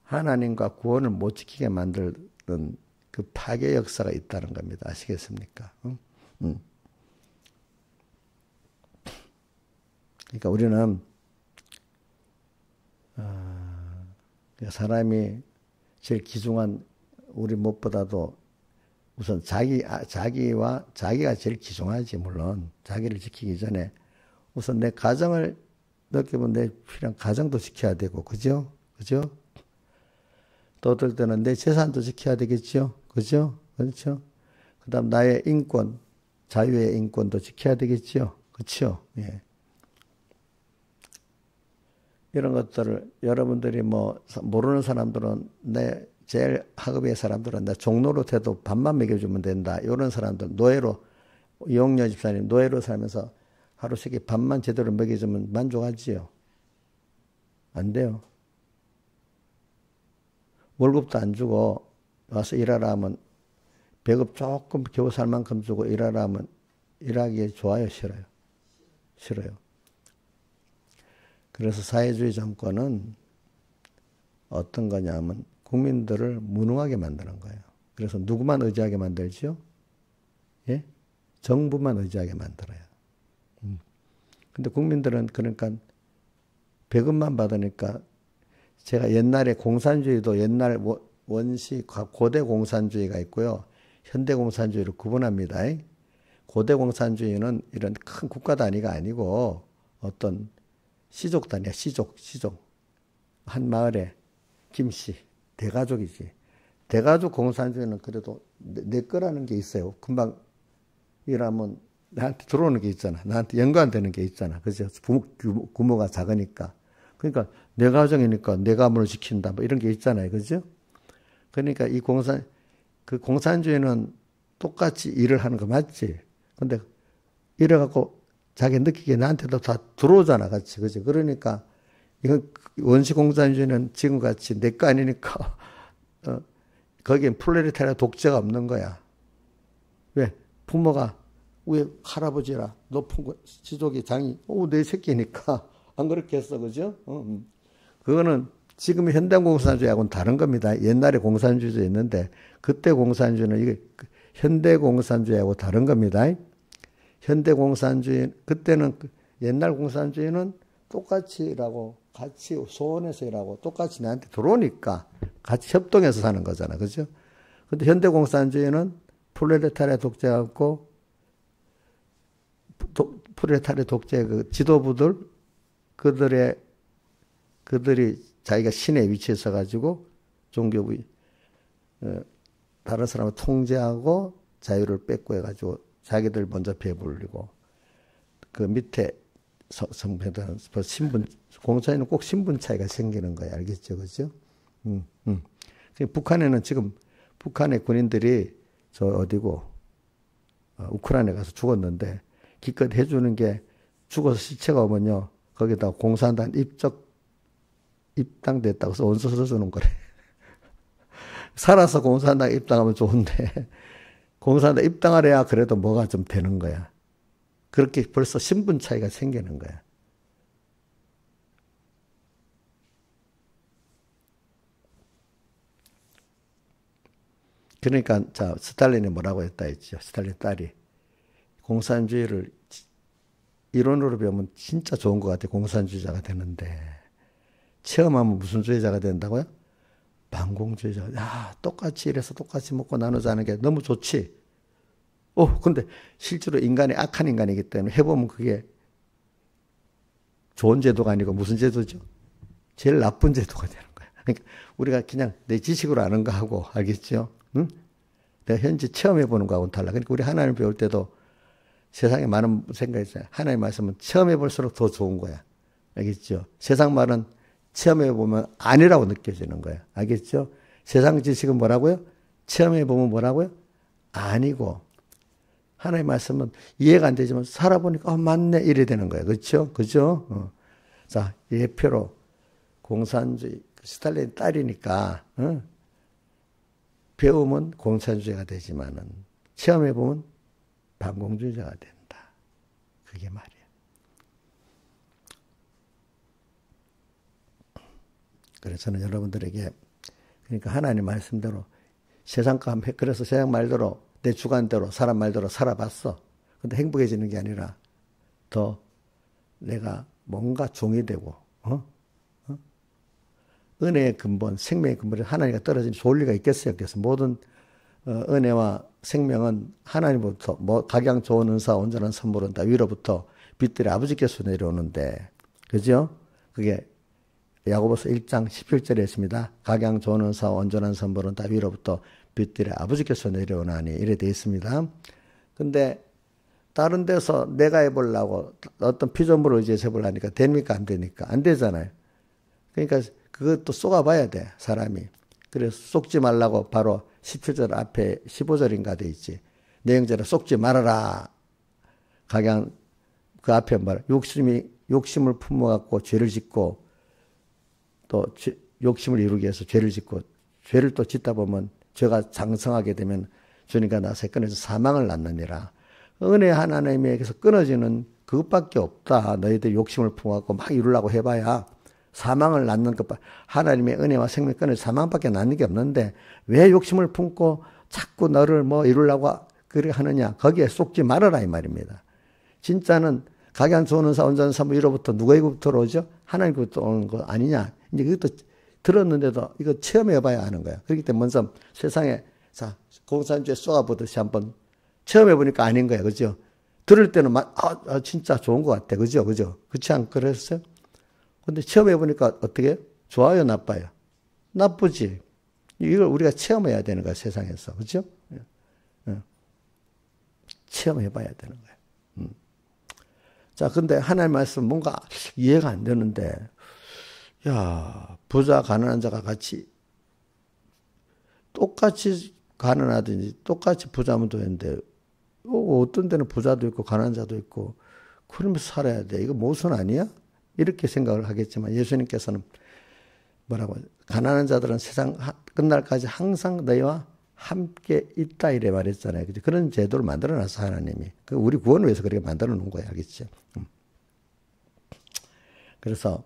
하나님과 구원을 못 지키게 만드는 그 파괴 역사가 있다는 겁니다. 아시겠습니까? 그러니까 우리는 사람이 제일 귀중한 우리 무엇보다도 우선 자기가 제일 귀중하지. 물론 자기를 지키기 전에 우선 내 가정을 느끼면 내 필요한 가정도 지켜야 되고, 그죠? 또 어떨 때는 내 재산도 지켜야 되겠죠? 그죠? 그렇죠? 그 다음 나의 인권, 자유의 인권도 지켜야 되겠죠? 그렇죠? 예. 이런 것들을 여러분들이 뭐 모르는 사람들은 제일 하급의 사람들은 나 종로로 돼도 밥만 먹여주면 된다. 이런 사람들 노예로 이용녀 집사님 노예로 살면서 하루 세 끼 밥만 제대로 먹여주면 만족하지요? 안 돼요. 월급도 안 주고 와서 일하라 하면 배급 조금 겨우 살 만큼 주고 일하라 하면 일하기 좋아요? 싫어요? 싫어요. 그래서 사회주의 정권은 어떤 거냐면 국민들을 무능하게 만드는 거예요. 그래서 누구만 의지하게 만들지요? 예? 정부만 의지하게 만들어요. 근데 국민들은 그러니까 배급만 받으니까 제가 옛날에 공산주의도 옛날 원시 고대 공산주의가 있고요. 현대 공산주의를 구분합니다. 고대 공산주의는 이런 큰 국가 단위가 아니고 어떤 시족 단위야. 시족. 한 마을에 김씨 대가족이지. 대가족 공산주의는 그래도 내 거라는 게 있어요. 금방 일하면 나한테 들어오는 게 있잖아. 나한테 연관되는 게 있잖아. 그죠? 규모가 작으니까. 그러니까 내 가정이니까 내 가문을 지킨다. 뭐 이런 게 있잖아요. 그죠? 그러니까 이 공산주의는 똑같이 일을 하는 거 맞지? 근데 이래갖고 자기 느끼기에 나한테도 다 들어오잖아. 같이. 그죠? 그러니까 이건 원시 공산주의는 지금같이 내 거 아니니까 거기엔 프롤레타리아 독재가 없는 거야. 왜? 부모가 위에 할아버지라 높은 거, 지족이 장이, 내 새끼니까. 안 그렇게 했어, 그죠? 그거는 지금 현대공산주의하고는 다른 겁니다. 옛날에 공산주의도 있는데, 그때 공산주의는 이게 현대공산주의하고 다른 겁니다. 현대공산주의, 그때는, 옛날 공산주의는 똑같이라고, 같이 소원해서 일하고, 똑같이 나한테 들어오니까, 같이 협동해서 사는 거잖아, 그죠? 근데 현대공산주의는 프롤레타리아 독재하고, 프롤레타리아 독재 그 지도부들, 그들이 자기가 신의 위치에 서가지고 종교부, 다른 사람을 통제하고 자유를 뺏고 해가지고 자기들 먼저 배불리고 그 밑에 성배들 신분, 공산에는 꼭 신분 차이가 생기는 거야. 알겠죠? 그죠? 북한에는 지금 북한의 군인들이 저 어디고, 우크라이나에 가서 죽었는데 기껏 해주는 게 죽어서 시체가 오면요. 거기다 공산당 입당됐다고 해서 원서 써주는 거래. 살아서 공산당 입당하면 좋은데, 공산당 입당하래야 그래도 뭐가 좀 되는 거야. 그렇게 벌써 신분 차이가 생기는 거야. 그러니까, 자, 스탈린이 뭐라고 했다 했죠. 스탈린 딸이. 공산주의를 이론으로 배우면 진짜 좋은 것 같아. 공산주의자가 되는데. 체험하면 무슨 주의자가 된다고요? 반공주의자. 야, 똑같이 일해서 똑같이 먹고 나누자 하는 게 너무 좋지. 근데 실제로 인간이 악한 인간이기 때문에 해보면 그게 좋은 제도가 아니고 무슨 제도죠? 제일 나쁜 제도가 되는 거야. 그러니까 우리가 그냥 내 지식으로 아는 거하고, 알겠죠? 응? 내가 현재 체험해보는 거하고는 달라. 그러니까 우리 하나님을 배울 때도 세상에 많은 생각이 있어요. 하나님 말씀은 체험해볼수록 더 좋은 거야. 알겠죠? 세상 말은 체험해보면 아니라고 느껴지는 거야. 알겠죠? 세상 지식은 뭐라고요? 체험해보면 뭐라고요? 아니고. 하나님 말씀은 이해가 안 되지만 살아보니까 맞네 이래 되는 거야. 그렇죠? 그죠? 자, 예표로 공산주의, 스탈린 딸이니까 배우면 공산주의가 되지만은 체험해보면 반공주의자가 된다. 그게 말이야. 그래서 저는 여러분들에게, 그러니까 하나님 말씀대로 그래서 세상 말대로 내 주관대로 사람 말대로 살아봤어. 근데 행복해지는 게 아니라 더 내가 뭔가 종이 되고, 은혜의 근본, 생명의 근본에 하나님과 떨어지니 좋을 리가 있겠어요. 그래서 모든 은혜와 생명은 하나님부터, 각양 좋은 은사, 온전한 선물은 다 위로부터 빛들이 아버지께서 내려오는데, 그죠? 그게 야고보서 1장 17절에 있습니다. 각양 좋은 은사, 온전한 선물은 다 위로부터 빛들이 아버지께서 내려오나니 이래 되어 있습니다. 근데 다른 데서 내가 해보려고 어떤 피조물을 의지해서 해보려니까 됩니까? 안 되니까? 안 되잖아요. 그러니까 그것도 쏘아봐야 돼, 사람이. 그래서 속지 말라고 바로 17절 앞에 15절인가 돼 있지. 내 형제라 속지 말아라. 각양 그 앞에 말해. 욕심을 품어갖고 죄를 짓고 또 욕심을 이루기 위해서 죄를 짓고 죄를 또 짓다 보면 죄가 장성하게 되면 주님과 나서 끊어져 사망을 낳느니라. 은혜 하나님에게서 끊어지는 그것밖에 없다. 너희들 욕심을 품어갖고 막 이루려고 해봐야 사망을 낳는 것, 하나님의 은혜와 생명 끊어져 사망밖에 낳는 게 없는데 왜 욕심을 품고 자꾸 너를 이루려고 그래 하느냐. 거기에 속지 말아라 이 말입니다. 진짜는 각양 좋은 은사 온전한 선물 위로부터 누구에게부터 오죠? 하나님께부터 오는 거 아니냐. 이제 그것도 들었는데도 이거 체험해봐야 하는 거야. 그렇기 때문에 먼저 세상에 공산주의에 쏘아보듯이 한번 체험해보니까 아닌 거야. 그죠? 들을 때는 진짜 좋은 것 같아. 그죠? 그렇지 않고 그랬어요? 근데 체험해보니까 어떻게? 좋아요? 나빠요? 나쁘지. 이걸 우리가 체험해야 되는 거야. 세상에서. 그죠? 체험해봐야 되는 거야. 자, 근데 하나님 말씀 뭔가 이해가 안 되는데, 야, 부자, 가난한 자가 똑같이 가난하든지 똑같이 부자면 되는데, 어떤 데는 부자도 있고 가난한 자도 있고, 그러면서 살아야 돼. 이거 모순 아니야? 이렇게 생각을 하겠지만 예수님께서는 뭐라고, 가난한 자들은 세상 끝날까지 항상 너희와 함께 있다 이래 말했잖아요. 그죠? 그런 제도를 만들어놨어 하나님이. 우리 구원을 위해서 그렇게 만들어 놓은 거야, 알겠죠? 그래서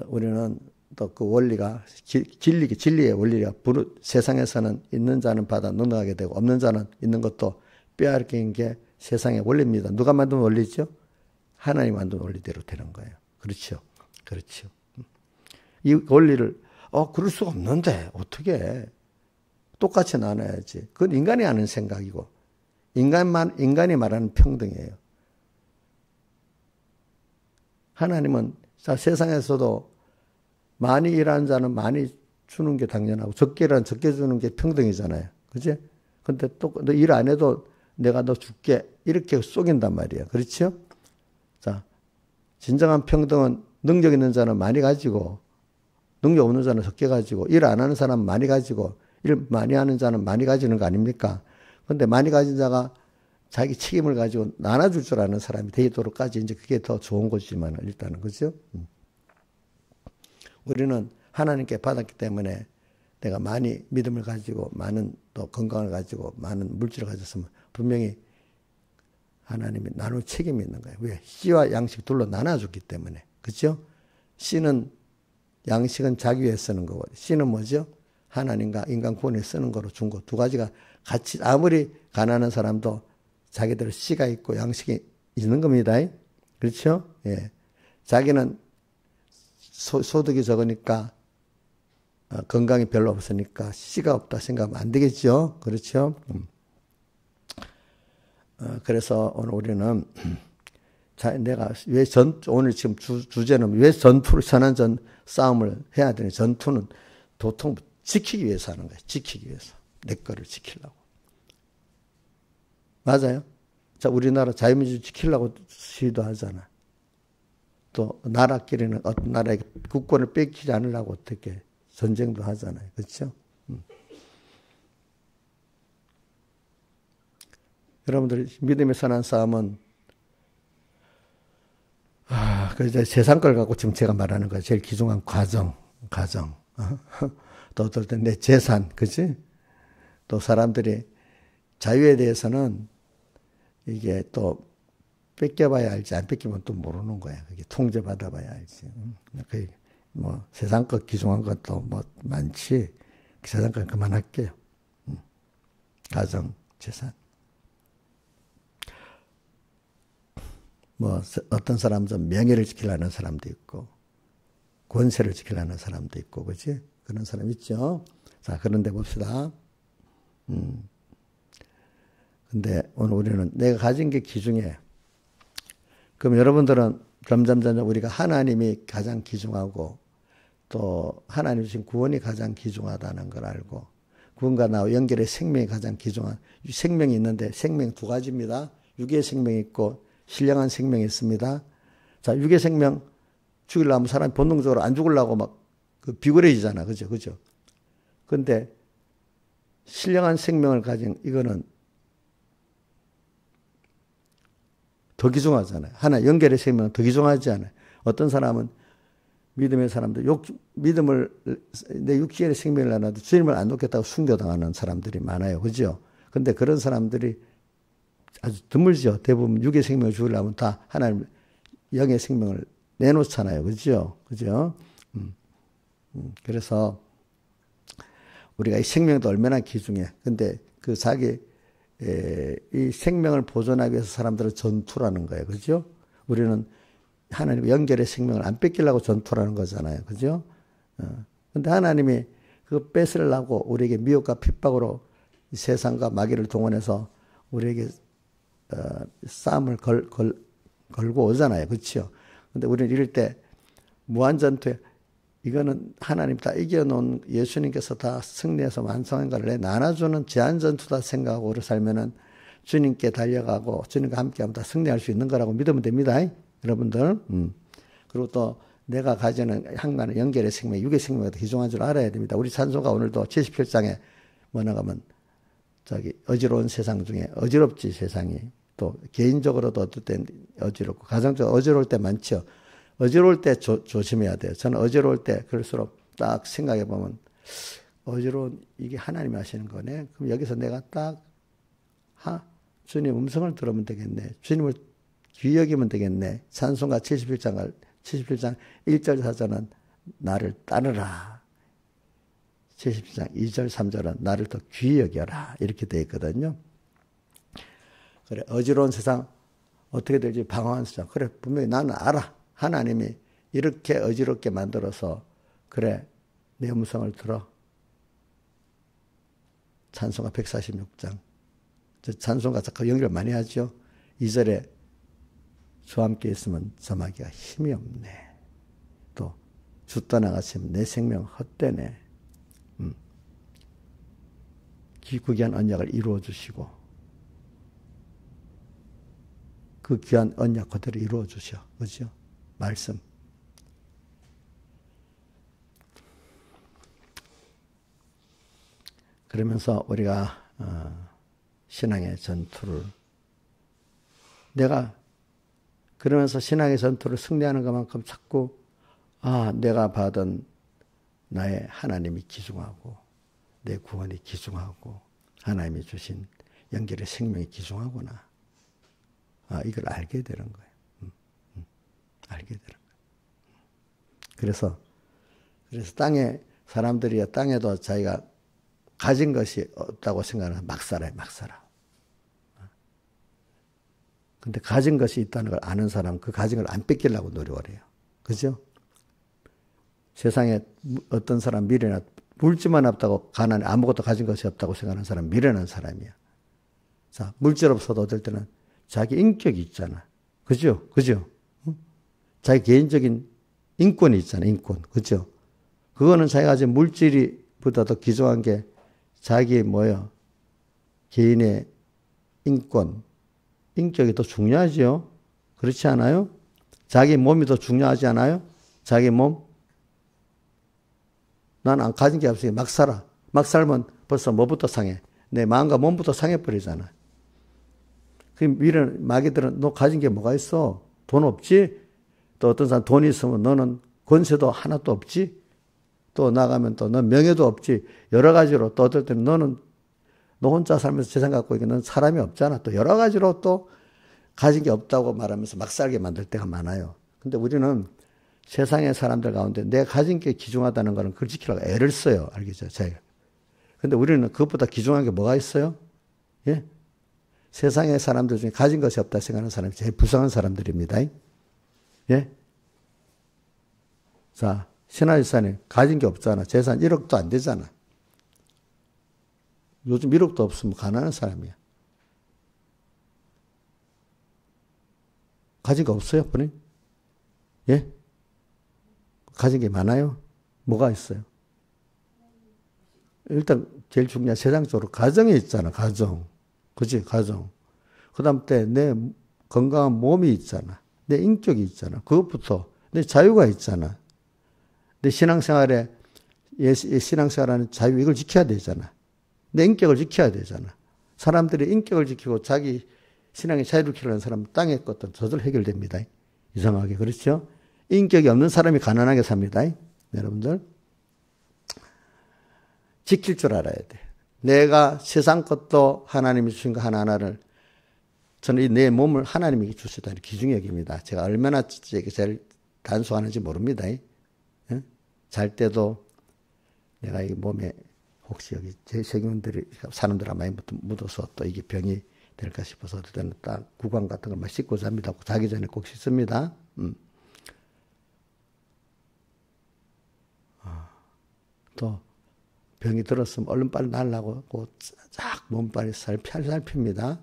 우리는 또 그 원리가 진리의 원리가 세상에서는 있는 자는 받아 넘어가게 되고 없는 자는 있는 것도 빼앗기는 게 세상의 원리입니다. 누가 만든 원리죠? 하나님 만든 원리대로 되는 거예요. 그렇죠? 그렇죠. 이 원리를 그럴 수가 없는데 어떻게 똑같이 나눠야지. 그건 인간이 하는 생각이고 인간이 말하는 평등이에요. 하나님은 세상에서도 많이 일하는 자는 많이 주는 게 당연하고 적게 일하는 적게 주는 게 평등이잖아요. 그지? 근데 또 너 일 안 해도 내가 너 줄게 이렇게 쏘긴단 말이야. 그렇죠? 자, 진정한 평등은 능력 있는 자는 많이 가지고 능력 없는 자는 적게 가지고 일 안 하는 사람은 많이 가지고 일 많이 하는 자는 많이 가지는 거 아닙니까? 근데 많이 가진 자가 자기 책임을 가지고 나눠줄 줄 아는 사람이 되도록까지 이제 그게 더 좋은 거지만 일단은 그죠? 우리는 하나님께 받았기 때문에 내가 많이 믿음을 가지고 많은 또 건강을 가지고 많은 물질을 가졌으면 분명히 하나님이 나눌 책임이 있는 거예요. 왜? 씨와 양식 둘로 나눠줬기 때문에. 그렇죠? 씨는 양식은 자기 위해 쓰는 거고 씨는 뭐죠? 하나님과 인간 구원에 쓰는 거로 준 거. 두 가지가 같이 아무리 가난한 사람도 자기들 씨가 있고 양식이 있는 겁니다. 그렇죠? 예. 자기는 소득이 적으니까 건강이 별로 없으니까 씨가 없다 생각하면 안 되겠죠. 그렇죠? 그래서 오늘 우리는 내가 왜 오늘 지금 주제는 왜 선한 싸움을 해야 되는 전투는 도통 지키기 위해서 하는 거예요. 지키기 위해서. 내 거를 지키려고. 맞아요? 자, 우리나라 자유민주 지키려고 시도하잖아. 또 나라끼리는 어떤 나라에게 국권을 뺏기지 않으려고 어떻게 전쟁도 하잖아요. 그렇죠? 여러분들 믿음의 선한 싸움은 그 세상 걸 갖고 지금 제가 말하는 거예요. 제일 귀중한 가정. 또 어떨 땐 내 재산, 그치? 또 사람들이 자유에 대해서는 이게 또 뺏겨봐야 알지, 안 뺏기면 또 모르는 거야. 그게 통제받아봐야 알지. 뭐 세상 것 귀중한 것도 뭐 많지. 세상 건 그만할게요. 가정, 재산. 뭐 어떤 사람은 명예를 지키려는 사람도 있고 권세를 지키려는 사람도 있고 그렇지? 그런 사람 있죠. 자, 그런데 봅시다. 근데 오늘 우리는 내가 가진 게 귀중해. 그럼 여러분들은 점점 우리가 하나님이 가장 귀중하고 또 하나님 주신 구원이 가장 귀중하다는 걸 알고 구원과 나와 연결의 생명이 가장 귀중한 생명이 있는데 생명 두 가지입니다. 육의 생명이 있고 신령한 생명이 있습니다. 자, 육의 생명 죽이려면 사람이 본능적으로 안 죽으려고 막 비굴해지잖아. 그죠? 그죠? 근데 신령한 생명을 가진 이거는 더 귀중하잖아요. 하나 연결의 생명은 더 귀중하지 않아요. 어떤 사람은 믿음의 사람들 믿음을 내 육신의 생명을 나눠도 주님을 안 놓겠다고 순교당하는 사람들이 많아요. 그죠? 근데 그런 사람들이 아주 드물죠. 대부분 육의 생명을 주려면 다 하나님 영의 생명을 내놓잖아요. 그죠? 그죠? 그래서 우리가 이 생명도 얼마나 귀중해. 근데 그 이 생명을 보존하기 위해서 사람들은 전투라는 거예요. 그죠? 우리는 하나님 연결의 생명을 안 뺏기려고 전투라는 거잖아요. 그죠? 근데 하나님이 그거 뺏으려고 우리에게 미혹과 핍박으로 세상과 마귀를 동원해서 우리에게 싸움을 걸고 오잖아요. 그렇죠? 근데 우리는 이럴 때 무한전투에 이거는 하나님 다 이겨놓은 예수님께서 다 승리해서 완성한 것을 나눠주는 제한전투다 생각하고 우리 살면은 주님께 달려가고 주님과 함께하면 다 승리할 수 있는 거라고 믿으면 됩니다. 여러분들. 그리고 또 내가 가지는 항간의 연결의 생명, 육의 생명이 귀중한 줄 알아야 됩니다. 우리 찬송가 오늘도 77장에 뭐나 가면 어지러운 세상 중에 어지럽지 세상이. 또 개인적으로도 어떨 땐 어지럽고 가정적으로 어지러울 때 많죠. 어지러울 때 조심해야 돼요. 저는 어지러울 때 그럴수록 딱 생각해 보면 어지러운 이게 하나님이 하시는 거네. 그럼 여기서 내가 딱 주님 음성을 들으면 되겠네. 주님을 귀히 여기면 되겠네. 찬송가 77장 1절 4절은 나를 따르라. 77장 2절 3절은 나를 더 귀히 여겨라. 이렇게 되어 있거든요. 그래, 어지러운 세상 어떻게 될지 방황한 세상. 그래, 분명히 나는 알아. 하나님이 이렇게 어지럽게 만들어서 그래, 내 음성을 들어. 찬송가 146장. 찬송가 작가 연결 많이 하죠. 2절에 주와 함께 있으면 점하기가 힘이 없네. 또 주 떠나가시면 내 생명 헛되네. 귀한 언약을 이루어 주시고 그 귀한 언약 그대로 이루어 주셔. 그죠? 말씀. 그러면서 우리가 신앙의 전투를 내가 그러면서 신앙의 전투를 승리하는 것만큼 자꾸 내가 받은 나의 하나님이 귀중하고 내 구원이 귀중하고 하나님이 주신 연결의 생명이 귀중하구나. 이걸 알게 되는 거예요. 알게 되는 거예요. 그래서 땅에 사람들이 땅에도 자기가 가진 것이 없다고 생각하는 막 살아요. 막 살아. 근데 가진 것이 있다는 걸 아는 사람은 그 가진 걸 안 뺏기려고 노력을 해요. 그죠? 세상에 어떤 사람 미련한 물질만 없다고 가난해 아무것도 가진 것이 없다고 생각하는 사람 미련한 사람이야. 자, 물질 없어도 어떨 때는 자기 인격이 있잖아. 그죠? 그죠? 응? 자기 개인적인 인권이 있잖아. 인권. 그죠? 그거는 자기가 가진 물질보다 더 귀중한 게 자기 개인의 인권, 인격이 더 중요하지요. 그렇지 않아요? 자기 몸이 더 중요하지 않아요? 자기 몸? 난 안 가진 게 없으니 막 살아. 막 살면 벌써 뭐부터 상해? 내 마음과 몸부터 상해버리잖아. 그 미련, 마귀들은 너 가진 게 뭐가 있어? 돈 없지? 또 어떤 사람 돈이 있으면 너는 권세도 하나도 없지? 또 나가면 또 너 명예도 없지? 여러 가지로 또 어떨 때는 너 혼자 살면서 재산 갖고 있는 넌 사람이 없잖아. 또 여러 가지로 또 가진 게 없다고 말하면서 막 살게 만들 때가 많아요. 근데 우리는 세상의 사람들 가운데 내가 가진 게 귀중하다는 거는 그걸 지키려고 애를 써요. 알겠죠? 자기가. 근데 우리는 그것보다 귀중한 게 뭐가 있어요? 예? 세상의 사람들 중에 가진 것이 없다 생각하는 사람이 제일 불쌍한 사람들입니다. 예? 자, 신하일산이 가진 게 없잖아. 재산 1억도 안 되잖아. 요즘 1억도 없으면 가난한 사람이야. 가진 거 없어요, 본인? 예? 가진 게 많아요? 뭐가 있어요? 일단 제일 중요한 세상적으로 가정이 있잖아, 가정. 그치, 가정. 그 다음 때 내 건강한 몸이 있잖아. 내 인격이 있잖아. 그것부터 내 자유가 있잖아. 내 신앙생활에, 신앙생활하는 자유, 이걸 지켜야 되잖아. 내 인격을 지켜야 되잖아. 사람들이 인격을 지키고 자기 신앙의 자유를 지키려는 사람은 땅의 것도 저절로 해결됩니다. 이상하게. 그렇죠? 인격이 없는 사람이 가난하게 삽니다. 여러분들. 지킬 줄 알아야 돼. 내가 세상 것도 하나님이 주신 거 하나하나를 저는 내 몸을 하나님이 주셨다는 귀중히 여깁니다. 제가 얼마나 제일 단속하는지 모릅니다. 잘 때도 내가 이 몸에 혹시 여기 제 세균들이 사람들 많이 묻어서 또 이게 병이 될까 싶어서 어떨 때는 딱 구강 같은 걸 막 씻고 잡니다. 자기 전에 꼭 씻습니다. 또 병이 들었으면 얼른 빨리 날라고 쫙 몸빨리 살핍니다.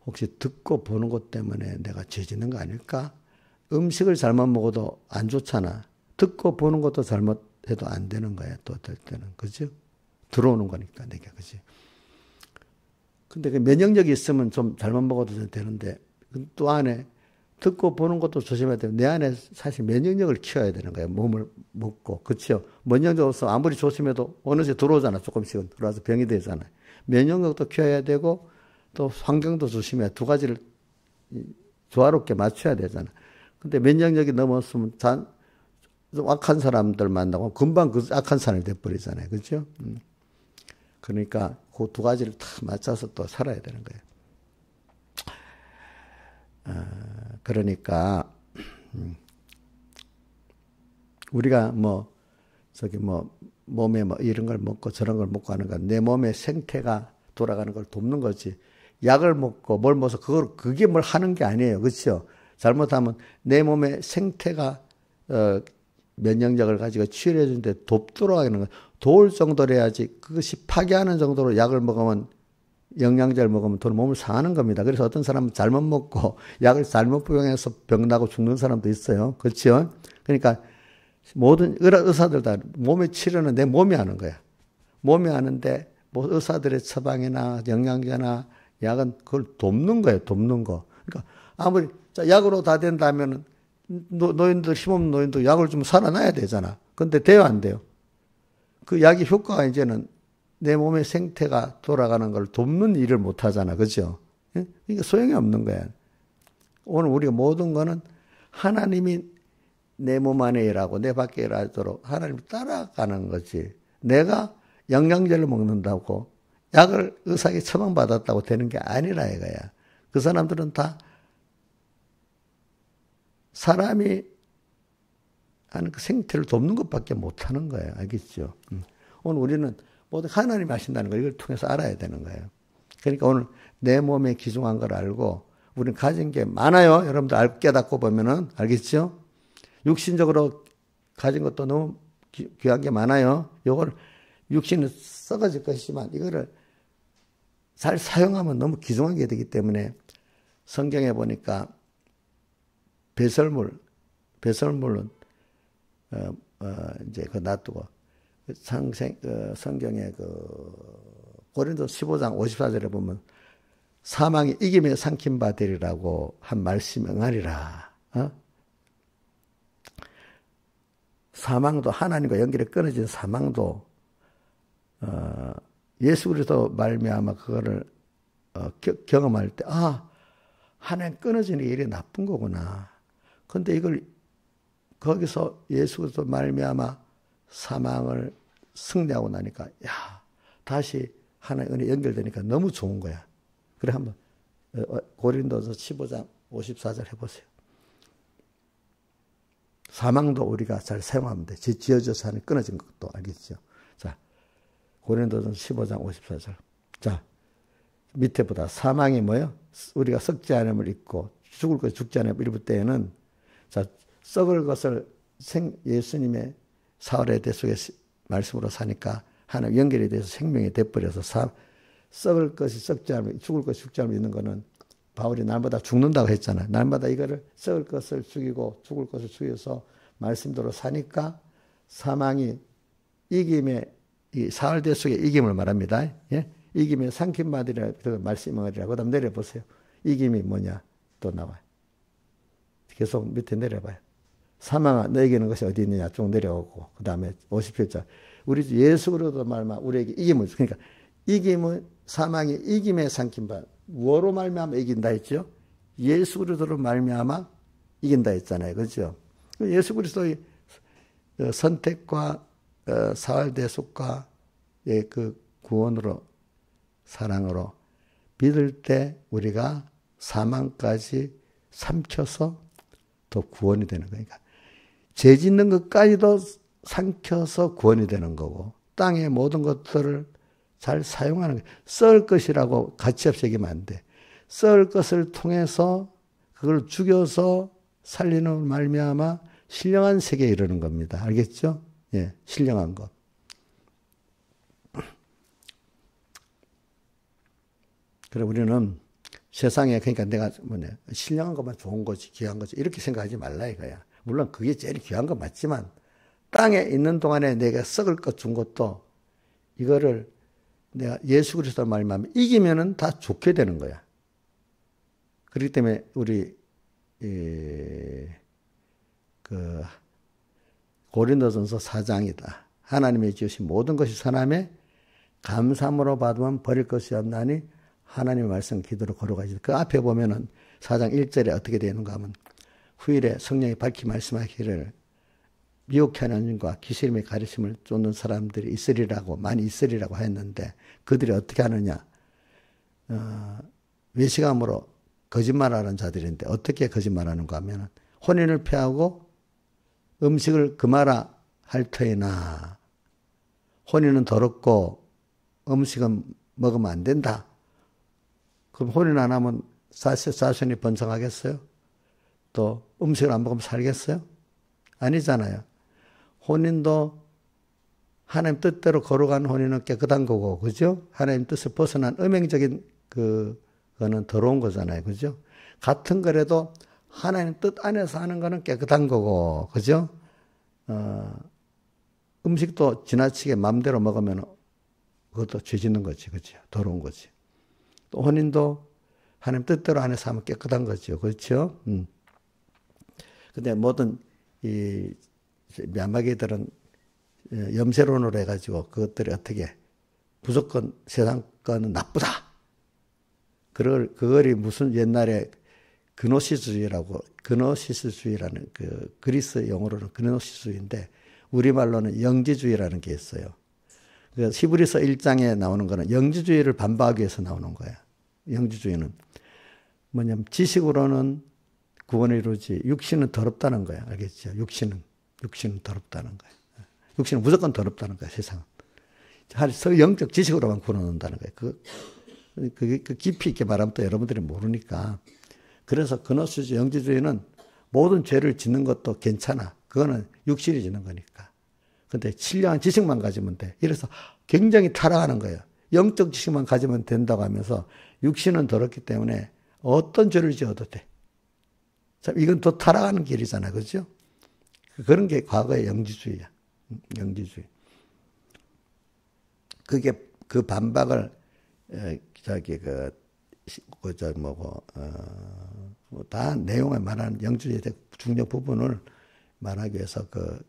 혹시 듣고 보는 것 때문에 내가 죄 짓는 거 아닐까? 음식을 잘못 먹어도 안 좋잖아. 듣고 보는 것도 잘못해도 안 되는 거야. 또 어떨 때는. 그죠? 들어오는 거니까 내가. 그지? 근데 그 면역력이 있으면 좀 잘못 먹어도 되는데 또 안에 듣고 보는 것도 조심해야 돼요. 내 안에 사실 면역력을 키워야 되는 거예요. 몸을 먹고. 그렇죠? 면역력 없으면 아무리 조심해도 어느새 들어오잖아. 조금씩은 들어와서 병이 되잖아. 면역력도 키워야 되고 또 환경도 조심해야 두 가지를 조화롭게 맞춰야 되잖아. 근데 면역력이 넘었으면 악한 사람들 만나고 금방 그 악한 사람이 돼버리잖아요. 그렇죠? 그러니까 그 두 가지를 다 맞춰서 또 살아야 되는 거예요. 그러니까 우리가 몸에 이런 걸 먹고 저런 걸 먹고 하는 건 내 몸의 생태가 돌아가는 걸 돕는 거지. 약을 먹고 뭘 먹어서 그게 뭘 하는 게 아니에요. 그렇죠? 잘못하면 내 몸의 생태가 면역력을 가지고 치료해 주는데 돕도록 하는 거. 도울 정도로 해야지 그것이 파괴하는 정도로 약을 먹으면 영양제를 먹으면 돈 몸을 상하는 겁니다. 그래서 어떤 사람은 잘못 먹고 약을 잘못 복용해서 병나고 죽는 사람도 있어요. 그렇죠? 그러니까 모든 의사들 다 몸의 치료는 내 몸이 하는 거야. 몸이 하는데 뭐 의사들의 처방이나 영양제나 약은 그걸 돕는 거예요. 돕는 거. 그러니까 아무리 약으로 다 된다면은 노인들 힘없는 노인도 약을 좀 살아나야 되잖아. 근데 돼요, 안 돼요? 그 약의 효과가 이제는 내 몸의 생태가 돌아가는 걸 돕는 일을 못 하잖아. 그죠? 그러니까 소용이 없는 거야. 오늘 우리가 모든 거는 하나님이 내 몸 안에 일하고 내 밖에 일하도록 하나님 따라가는 거지. 내가 영양제를 먹는다고 약을 의사에게 처방받았다고 되는 게 아니라 이거야. 그 사람들은 다 사람이 하는 그 생태를 돕는 것밖에 못 하는 거예요. 알겠죠? 오늘 우리는 모두 하나님이 하신다는 걸 이걸 통해서 알아야 되는 거예요. 그러니까 오늘 내 몸에 기중한 걸 알고 우리는 가진 게 많아요. 여러분들 깨닫고 보면은 알겠죠? 육신적으로 가진 것도 너무 귀한 게 많아요. 요걸 육신은 썩어질 것이지만 이거를 잘 사용하면 너무 귀중하게 되기 때문에 성경에 보니까 배설물은 이제 그 놔두고 성경에 고린도 15장 54절에 보면 사망이 이김에 삼킨 바 되리라고 한 말씀 응하리라. 사망도 하나님과 연결이 끊어진 사망도 예수 그리스도 말미암아 그거를 경험할 때 하나님 끊어지는 게 이래 나쁜 거구나. 근데 이걸 거기서 예수 그리스도 말미암아 사망을 승리하고 나니까 다시 하나님 은혜 연결되니까 너무 좋은 거야. 그래 한번 고린도서 15장 54절 해보세요. 사망도 우리가 잘 사용하면 돼. 지어져서 하는 끊어진 것도 알겠죠. 자, 고린도서 15장 54절. 자, 밑에 보다 사망이 뭐예요? 우리가 썩지 않음을 잊고 죽을 것 죽지 않음을 입을 때에는 자, 썩을 것을 예수님의 사흘의 대 속에 말씀으로 사니까 하나님 연결이 돼서 생명이 돼버려서 썩을 것이 썩지 않으면 죽을 것이 죽지 않으면 있는 거는 바울이 날마다 죽는다고 했잖아요. 날마다 이거를 썩을 것을 죽이고 죽을 것을 죽여서 말씀대로 사니까 사망이 이김의 이 사흘 대 속에 이김을 말합니다. 예? 이김의 삼킴받으리라 말씀하리라. 그 다음 내려보세요. 이김이 뭐냐 또 나와요. 계속 밑에 내려봐요. 사망아 너에게는 것이 어디 있느냐 쭉 내려오고 그 다음에 57절 우리 예수 그리스도 말마 우리에게 이김을 그러니까 이김은 사망이 이김에 삼킴바 뭐로 말미암아 이긴다 했죠? 예수 그리스도로 말미암아 이긴다 했잖아요. 그렇죠? 예수 그리스도의 선택과 사흘 대속과 그 구원으로 사랑으로 믿을 때 우리가 사망까지 삼켜서 더 구원이 되는 거니까 죄 짓는 것까지도 삼켜서 구원이 되는 거고 땅의 모든 것들을 잘 사용하는 거예요. 썩을 것이라고 가치 없이 얘기하면 안 돼. 썩을 것을 통해서 그걸 죽여서 살리는 말미암아 신령한 세계에 이르는 겁니다. 알겠죠? 예, 신령한 것. 그래 우리는 세상에 그러니까 내가 신령한 것만 좋은 거지 귀한 거지 이렇게 생각하지 말라 이거야. 물론 그게 제일 귀한 건 맞지만 땅에 있는 동안에 내가 썩을 것 준 것도 이거를 내가 예수 그리스도 말미암아 이기면은 다 좋게 되는 거야. 그렇기 때문에 우리 고린도전서 4장이다. 하나님의 지으신 모든 것이 선함에 감사함으로 받으면 버릴 것이 없나니 하나님의 말씀 기도로 걸어가지. 그 앞에 보면은 4장 1절에 어떻게 되는가 하면 후일에 성령이 밝히 말씀하기를 미혹해 하나님과 귀신의 가르침을 쫓는 사람들이 있으리라고, 많이 있으리라고 했는데, 그들이 어떻게 하느냐? 외식함으로 거짓말하는 자들인데, 어떻게 거짓말하는가 하면, 혼인을 피하고 음식을 금하라 할 터이나, 혼인은 더럽고 음식은 먹으면 안 된다. 그럼 혼인 안 하면 사손이 번성하겠어요? 또 음식을 안 먹으면 살겠어요? 아니잖아요. 혼인도 하나님 뜻대로 걸어간 혼인은 깨끗한 거고, 그죠? 하나님 뜻을 벗어난 음행적인 그거는 더러운 거잖아요. 그죠? 같은 거라도 하나님 뜻 안에서 하는 거는 깨끗한 거고, 그죠? 음식도 지나치게 마음대로 먹으면 그것도 죄 짓는 거지, 그죠? 더러운 거지. 또 혼인도 하나님 뜻대로 안에서 하면 깨끗한 거죠. 그렇죠? 근데 모든 이 미얀마기들은 염세론으로 해가지고 그것들이 어떻게 무조건 세상 거는 나쁘다. 그걸이 무슨 옛날에 그노시스주의라는 그 그리스 용어로는 그노시스주의인데 우리말로는 영지주의라는 게 있어요. 그래서 히브리서 1장에 나오는 거는 영지주의를 반박하기 위해서 나오는 거야. 영지주의는 뭐냐면 지식으로는 구원을 이루지 육신은 더럽다는 거야. 알겠죠? 육신은 더럽다는 거야. 육신은 무조건 더럽다는 거야. 세상은. 영적 지식으로만 구원을 얻는다는 거야. 그 깊이 있게 말하면 또 여러분들이 모르니까. 그래서 그노시스 영지주의는 모든 죄를 짓는 것도 괜찮아. 그거는 육신이 짓는 거니까. 근데 신령한 지식만 가지면 돼. 이래서 굉장히 타락하는 거예요. 영적 지식만 가지면 된다고 하면서 육신은 더럽기 때문에 어떤 죄를 지어도 돼. 참, 이건 더 타락하는 길이잖아. 그죠? 그런 게 과거의 영지주의야. 영지주의. 그게 그 반박을 다 내용을 말하는 영주주의의 중요 부분을 말하기 위해서 그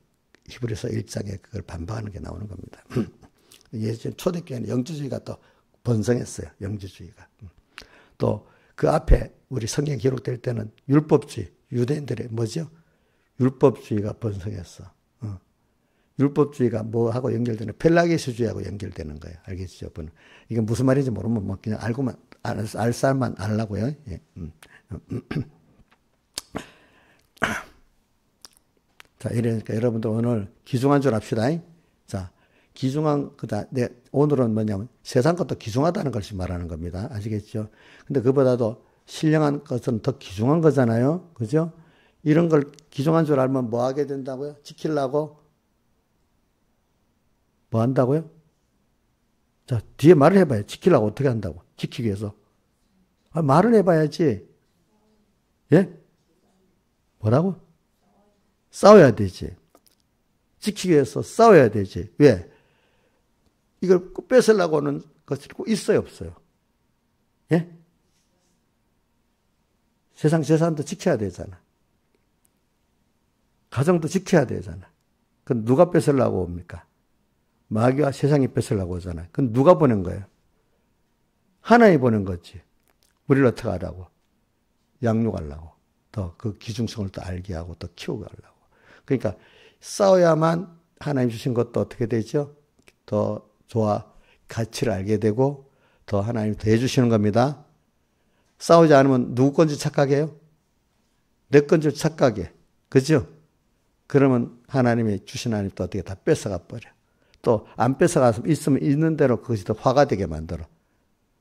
히브리서 1장에 그걸 반박하는 게 나오는 겁니다. 예전 초대교회는 영주주의가 또 번성했어요. 영주주의가. 또 그 앞에 우리 성경 기록될 때는 율법주의, 유대인들의 뭐죠? 율법주의가 번성했어. 율법주의가 뭐하고 연결되는 펠라기스주의하고 연결되는 거예요. 알겠죠? 이게 무슨 말인지 모르면 뭐 그냥 알고만 알 사람만 알라고요. 예. 자, 이러니까 여러분들 오늘 귀중한 줄 압시다. 자, 귀중한 오늘은 뭐냐면 세상 것도 귀중하다는 것을 말하는 겁니다. 아시겠죠? 근데 그보다도 신령한 것은 더 귀중한 거잖아요. 그죠? 이런 걸 귀중한 줄 알면 뭐 하게 된다고요? 지키려고? 뭐 한다고요? 자, 뒤에 말을 해봐요. 지키려고 어떻게 한다고? 지키기 위해서. 말을 해봐야지. 예? 뭐라고? 싸워야 되지. 지키기 위해서 싸워야 되지. 왜? 이걸 뺏으려고 하는 것이 있어요, 없어요? 예? 세상 재산도 지켜야 되잖아. 가정도 지켜야 되잖아. 그건 누가 뺏으려고 옵니까? 마귀와 세상이 뺏으려고 오잖아요. 그건 누가 보낸 거예요? 하나님이 보낸 거지. 우리를 어떻게 하라고? 양육하려고. 더 그 기중성을 또 알게 하고 또 키우게 하려고. 그러니까 싸워야만 하나님 주신 것도 어떻게 되죠? 더 좋아, 가치를 알게 되고 더 하나님이 더 해주시는 겁니다. 싸우지 않으면 누구 건지 착각해요? 내 건지 착각해. 그죠? 그러면 하나님이 주신 하나님 또 어떻게 다 뺏어가 버려. 또 안 뺏어가서 있으면 있는 대로 그것이 더 화가 되게 만들어.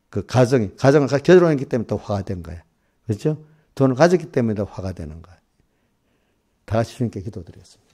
그 가정을 결혼했기 때문에 또 화가 된 거야. 그렇죠? 돈을 가졌기 때문에 더 화가 되는 거야. 다 같이 주님께 기도드리겠습니다.